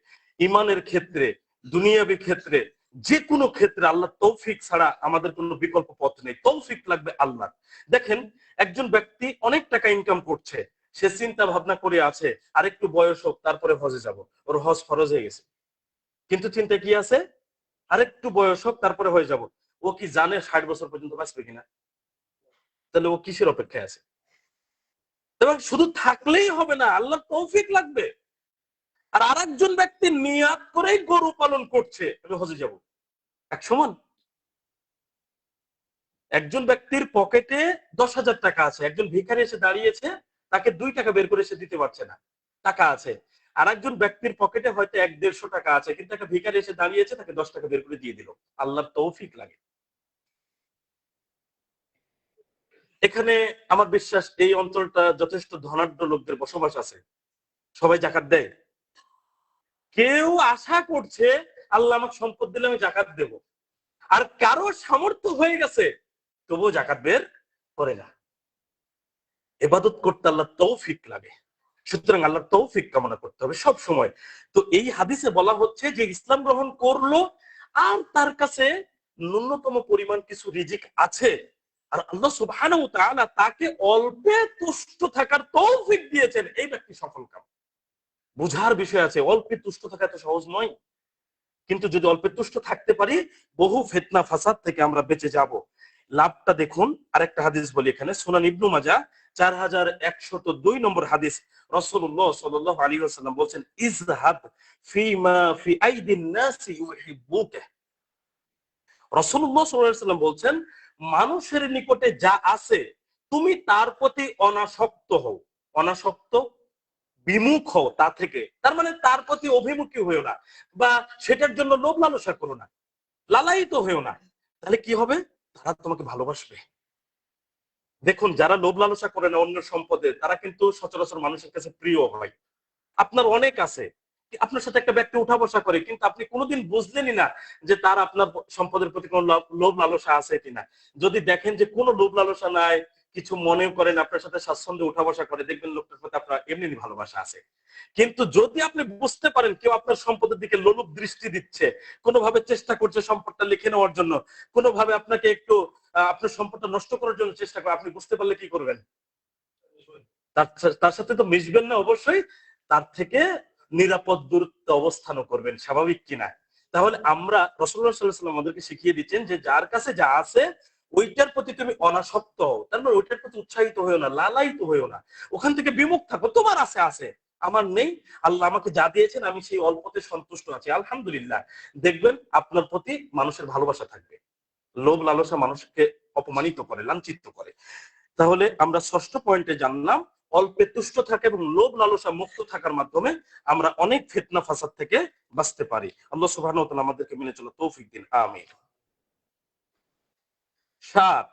ইমানের ক্ষেত্রে, দুনিয়াবী ক্ষেত্রে, যে কোনো ক্ষেত্রে আল্লাহর তৌফিক ছাড়া আমাদের কোনো বিকল্প পথ নেই, তৌফিক লাগবে আল্লাহ। দেখেন একজন ব্যক্তি অনেক টাকা ইনকাম করছে, সে চিন্তা ভাবনা করে আছে আরেকটু বয়স হোক তারপরে হজে যাব, ওর হজ ফরজ হয়ে গেছে, কিন্তু চিন্তা কি আছে, আরেকটু বয়স হোক তারপরে হয়ে যাব। ও কি জানে 60 বছর পর্যন্ত বাঁচবে কিনা? তাহলে ও কিসের অপেক্ষায় আছে? এবং শুধু থাকলেই হবে না, আল্লাহর তৌফিক লাগবে। আর আরেকজন ব্যক্তি নিয়াত করেই গরু পালন করছে, আমি হজে যাব, এক সমান। একজন ব্যক্তির পকেটে 10,000 টাকা আছে, একজন ভিখারি এসে দাঁড়িয়েছে, তাকে 2 টাকা বের করে সে দিতে পারছে না, টাকা আছে। আর একজন ব্যক্তির পকেটে হয়তো 100-150 টাকা আছে, কিন্তু একটা ভিখারি এসে দাঁড়িয়েছে, তাকে 10 টাকা বের করে দিয়ে দিল। আল্লাহর তৌফিক লাগে। এখানে আমার বিশ্বাস এই অঞ্চলটা যথেষ্ট ধনাঢ্য লোকদের বসবাস আছে, সবাই যাকাত দেয়। কেউ আশা করছে আল্লাহ আমাকে সম্পদ দিলে আমি যাকাত দেব, আর কারো সামর্থ্য হয়ে গেছে তবুও যাকাত বের করে না। ইবাদত করতে আল্লাহ তৌফিক লাগে, সুতরাং আল্লাহ তৌফিক কামনা করতে হবে সব সময়। তো এই হাদিসে বলা হচ্ছে যে ইসলাম গ্রহণ করলো আর তার কাছে ন্যূনতম পরিমাণ কিছু রিজিক আছে, আর আল্লাহ সুবহানাহু ওয়া তাআলা তাকে অল্পে তুষ্ট থাকার তৌফিক দিয়েছেন, এই ব্যক্তি সফল কাম। বুঝার বিষয় আছে, অল্পে তুষ্ট থাকা এত সহজ নয়, কিন্তু যদি অল্পে তুষ্ট থাকতে পারি, বহু ফিতনা ফাসাদ থেকে আমরা বেঁচে যাব। লাভটা দেখুন। আরেকটা হাদিস বলি এখানে, সুনান ইবনু মাজাহ 4102 নম্বর হাদিস, রাসূলুল্লাহ সাল্লাল্লাহু আলাইহি ওয়াসাল্লাম বলেন, ইজহাব ফিমা ফি আইদিন নাসি ইউহিব্বুকা। রাসূলুল্লাহ সাল্লাল্লাহু আলাইহি ওয়াসাল্লাম বলেন, মানুষের নিকটে যা আছে তুমি তার প্রতি অনাসক্ত হও, অনাসক্ত বিমুখ হও তা থেকে, তার মানে তার প্রতি অভিমুখী হইও না, বা সেটার জন্য লোভ লালসা করো না, লালায়িত হইও না, তাহলে কি হবে, তারা তোমাকে ভালোবাসবে। দেখুন যারা লোভ লালসা করে না অন্য সম্পদে, তারা কিন্তু সচরাচর মানুষের কাছে প্রিয় হয়। আপনার অনেক আছে, আপনার সাথে একটা ব্যক্তি উঠা বসা করে, কিন্তু আপনি কোনোদিন বুঝলেনই না যে তার আপনার সম্পদের প্রতি কোনো লোভ লালসা আছে কিনা। যদি দেখেন যে কোনো লোভ লালসা নাই, কিছু মনে করেন, আপনার সাথে স্বাচ্ছন্দ্যে উঠা বসা করে, দেখবেন লোকটার প্রতি আপনার এমনি ভালোবাসা আছে। কিন্তু যদি আপনি বুঝতে পারেন কেউ আপনার সম্পদের দিকে লোলুপ দৃষ্টি দিচ্ছে, কোনোভাবে চেষ্টা করছে সম্পদটা লিখে নেওয়ার জন্য, কোনোভাবে আপনাকে একটু আপনার সম্পদটা নষ্ট করার জন্য চেষ্টা করে, আপনি বুঝতে পারলে কি করবেন? তার সাথে তো মিশবেন না অবশ্যই, তার থেকে নিরাপদ দূরত্বে অবস্থানও করবেন, স্বাভাবিক কিনা। তাহলে আমরা, রাসূলুল্লাহ সাল্লাল্লাহু আলাইহি ওয়াসাল্লাম আমাদেরকে শিখিয়ে দিচ্ছেন যে যার কাছে যা আছে ওইটার প্রতি তুমি অনাসক্ত হও, তার মানে ওইটার প্রতি উৎসাহিত হইও না, লালায়িত হইও না, ওখান থেকে বিমুখ থাকো। তোমার আছে আছে, আমার নেই, আল্লাহ আমাকে যা দিয়েছেন আমি সেই অল্পতে সন্তুষ্ট আছি, আলহামদুলিল্লাহ। দেখবেন আপনার প্রতি মানুষের ভালোবাসা থাকবে। লোভ লালসা মানুষকে অপমানিত করে, লাঞ্ছিত করে। তাহলে আমরা ষষ্ঠ পয়েন্টে জানলাম, অল্পে তুষ্ট থাকা এবং লোভ লালসা মুক্ত থাকার মাধ্যমে আমরা অনেক ফিতনা ফাসাদ থেকে বাঁচতে পারি। আল্লাহ সুবহানাহু ওয়া তাআলা আমাদেরকে মেনে চলার তৌফিক দিন, আমিন। 7,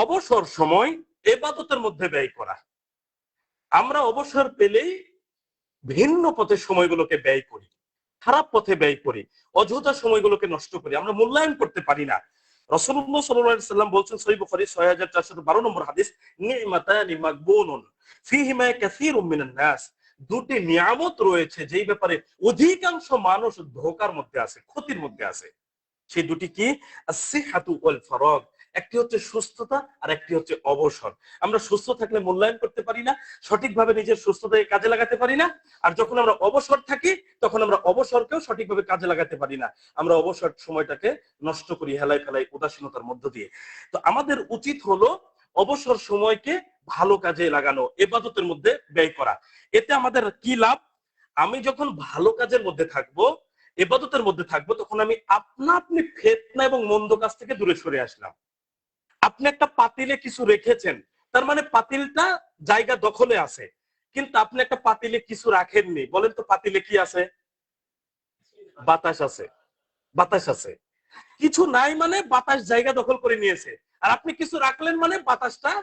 অবসর সময় ইবাদতের মধ্যে ব্যয় করা। আমরা অবসর পেলেই ভিন্ন পথে সময়গুলোকে ব্যয় করি, খারাপ পথে ব্যয় করি, অযথা সময়গুলোকে নষ্ট করি, আমরা মূল্যায়ন করতে পারি না। রাসূলুল্লাহ সাল্লাল্লাহু আলাইহি সাল্লাম বলছেন সহিহ বুখারী 6412 নম্বর হাদিস, নি'মাতানি মাগবুনুন ফীহিমা কাসীরুম মিনান নাস, দুটি নিয়ামত রয়েছে যেই ব্যাপারে অধিকাংশ মানুষ ধোঁকার মধ্যে আছে, ক্ষতির মধ্যে আছে। সেই দুটি কি? আসিহাতু ওয়াল ফারাগ, একটি হচ্ছে সুস্থতা আর একটি হচ্ছে অবসর। আমরা সুস্থ থাকলে মূল্যায়ন করতে পারি না, সঠিকভাবে নিজের সুস্থতাকে কাজে লাগাতে পারি না, আর যখন আমরা অবসর থাকি তখন আমরা অবসরকেও সঠিকভাবে কাজে লাগাতে পারি না। আমরা অবসর সময়টাকে নষ্ট করি হেলাই ফেলাই উদাসীনতার মধ্য দিয়ে। তো আমাদের উচিত হলো অবসর সময়কে ভালো কাজে লাগানো, ইবাদতের মধ্যে ব্যয় করা। এতে আমাদের কি লাভ? আমি যখন ভালো কাজের মধ্যে থাকবো, ইবাদতের মধ্যে থাকবো, তখন আমি আপনা আপনি ফিতনা এবং মন্দ কাজ থেকে দূরে সরে আসলাম। আপনি একটা পাতিলে কিছু রেখেছেন, তার মানে পাতিলটা জায়গা দখলে আছে, কিন্তু আপনি একটা পাতিলে কিছু রাখেননি। বলেন তো পাতিলে কি আছে? বাতাস আছে, বাতাস আছে। কিছু নাই মানে বাতাস জায়গা দখল করে নিয়েছে, আর আপনি কিছু রাখলেন মানে বাতাসটা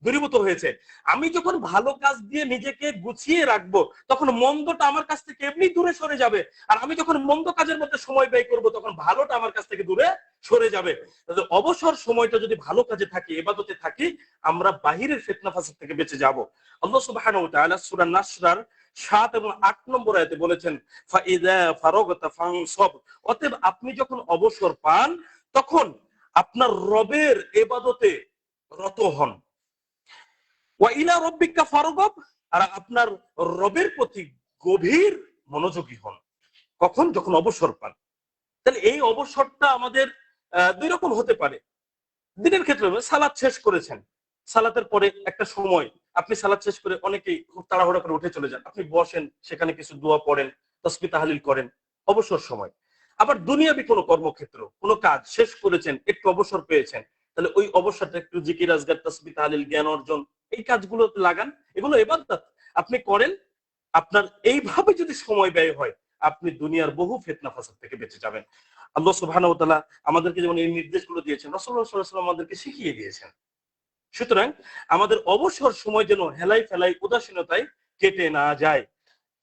দূরীভূত হয়েছে। আমি যখন ভালো কাজ দিয়ে নিজেকে গুছিয়ে রাখবো, তখন মন্দটা আমার কাছ থেকে এমনি দূরে সরে যাবে, আর আমি যখন মন্দ কাজের মধ্যে সময় ব্যয় করব, তখন ভালোটা আমার কাছ থেকে দূরে সরে যাবে। অবসর সময়টা যদি ভালো কাজে থাকি, ইবাদতে থাকি, আমরা বাহিরের ফিতনা ফাসাদ থেকে বেঁচে যাব। আল্লাহ সুবহানাহু ওয়া তাআলা সূরা নাসরার ৭ এবং ৮ নম্বর আয়াতে বলেছেন, ফাইযা ফারাগতা ফানসাব, অতএব আপনি যখন অবসর পান তখন আপনার রবের ইবাদতে রত হন। ওয়া ইলা রাব্বিকা ফারগাব, আর আপনার রবের প্রতি গভীর মনোযোগী হন। কখন? যখন অবসর পান। তাহলে এই অবসরটা আমাদের দুই রকম হতে পারে। দিনের ক্ষেত্রে সালাত শেষ করেছেন, সালাতের পরে একটা সময় আপনি সালাত শেষ করে অনেকেই খুব তাড়াহুড়া করে উঠে চলে যান, আপনি বসেন, সেখানে কিছু দোয়া পড়েন, তাসবিহ তাহলিল করেন, অবসর সময়। আবার দুনিয়াবি কোনো কর্মক্ষেত্র, কোনো কাজ শেষ করেছেন, একটু অবসর পেয়েছেন, তাহলে ওই অবসরটা একটু জিকির আজগার, তাসবিহ তাহলিল, জ্ঞান অর্জন, এই কাজগুলো লাগান। এগুলো ইবাদত আপনি করেন। আপনার এইভাবে যদি সময় ব্যয় হয়, আপনি দুনিয়ার বহু ফিতনা ফাসাদ থেকে বেঁচে যাবেন। আল্লাহ সুবহানাহু ওয়া তাআলা আমাদেরকে যেমন এই নির্দেশগুলো দিয়েছেন, রাসূলুল্লাহ সাল্লাল্লাহু আলাইহি ওয়াসাল্লাম আমাদেরকে শিখিয়ে দিয়েছেন। সুতরাং আমাদের অবসর সময় যেন হেলাই ফেলাই উদাসীনতায় কেটে না যায়,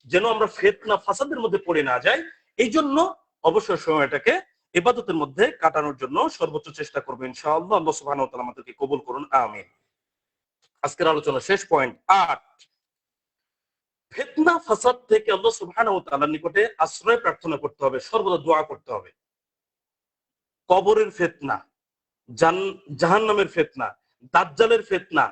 যেন আমরা ফিতনা ফাসাদের মধ্যে পড়ে না যাই, এই জন্য অবসর সময়টাকে ইবাদতের মধ্যে কাটানোর জন্য সর্বোচ্চ চেষ্টা করব ইনশাআল্লাহ। আল্লাহ সুবহানাহু ওয়া তাআলা আমাদেরকে কবুল করুন, আমিন। আজকের আলোচনা শেষ পয়েন্ট ৮, ফিতনা ফাসাদ থেকে আল্লাহ সুবহানাহু ওয়া তাআলার নিকটে আশ্রয় প্রার্থনা করতে হবে, সর্বদা দোয়া করতে হবে। কবরের ফিতনা, জাহান্নামের ফিতনা, দাজ্জালের ফিতনা,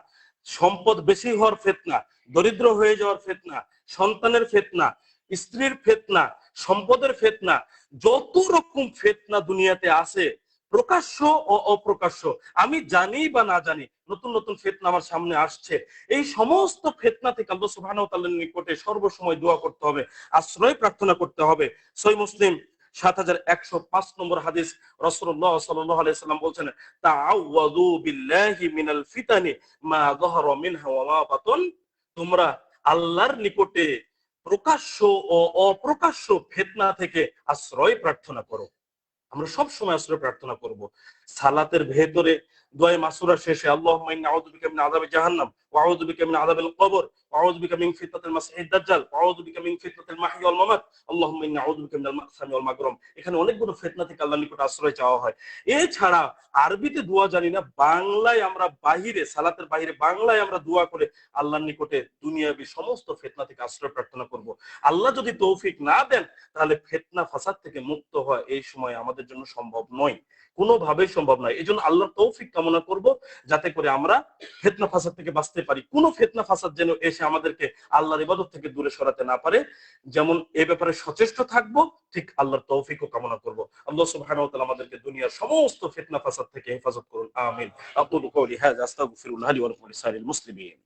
সম্পদ বেশি হওয়ার ফিতনা, দরিদ্র হয়ে যাওয়ার ফিতনা, সন্তানের ফিতনা, স্ত্রীর ফিতনা, সম্পদের ফিতনা, যত রকম ফিতনা দুনিয়াতে আছে, প্রকাশ্য ও অপ্রকাশ্য, আমি জানি বা না জানি, নতুন নতুন ফিতনা আমার সামনে আসছে। এই সমস্ত ফিতনা থেকে আল্লাহ সুবহানাহু ওয়া তাআলার নিকটে সর্বসময় দোয়া করতে হবে, আশ্রয় প্রার্থনা করতে হবে। সহিহ মুসলিম ৭১০৫ নম্বর হাদিস, রাসূলুল্লাহ সাল্লাল্লাহু আলাইহি সাল্লাম বলছেন, তাআওয়াযু বিল্লাহি মিনাল ফিতানি মা যাহারা মিনহা ওয়া মা বাতান, তোমরা আল্লাহর নিকটে প্রকাশ্য ও অপ্রকাশ্য ফিতনা থেকে আশ্রয় প্রার্থনা করো। আমরা সব সময় আশ্রয় প্রার্থনা করব। সালাতের ভেতরে দোয়া মাসুরা শেষে, আল্লাহুম্মা ইন্নী আউযু বিকা মিন আযাবি জাহান্নাম ওয়া আউযু বিকা মিন আযাবিল কবর ওয়া আউযু বিকা মিন ফিতনাতিল মাসিহিদ দাজ্জাল ওয়া আউযু বিকা মিন ফিতনাতিল মাহইয়া ওয়াল মামাত আল্লাহুম্মা ইন্নী আউযু বিকা মিনাল মাকসামি ওয়াল মাগরাম। এখানে অনেকগুলো ফিতনা থেকে আল্লাহর নিকট আশ্রয় চাওয়া হয়। এছাড়া আরবিতে দোয়া জানি না, বাংলায় আমরা বাহিরে, সালাতের বাহিরে বাংলায় আমরা দোয়া করে আল্লাহর নিকটে দুনিয়াবি সমস্ত ফিতনা থেকে আশ্রয় প্রার্থনা করব। আল্লাহ যদি তৌফিক না দেন, তাহলে ফিতনা ফাসাদ থেকে মুক্ত হওয়া এই সময় আমাদের জন্য সম্ভব নয়, কোনোভাবেই সম্ভব নয়। এই জন্য আল্লাহর তৌফিক কামনা করব, যাতে করে আমরা ফিতনা ফাসাদ থেকে বাঁচতে পারি। কোন ফিতনা ফাসাদ যেন এসে আমাদেরকে আল্লাহর ইবাদত থেকে দূরে সরাতে না পারে। যেমন এই ব্যাপারে সচেষ্ট থাকব, ঠিক আল্লাহর তৌফিকও কামনা করব। আল্লাহ সুবহানাহু ওয়া তাআলা আমাদেরকে দুনিয়ার সমস্ত ফিতনা ফাসাদ থেকে হেফাজত করুন, আমিন। আকুলু কওলি হাযা আস্তাগফিরুল্লাহ লি ওয়া লাকুম ওয়া লিসাইরিল মুসলিমিন।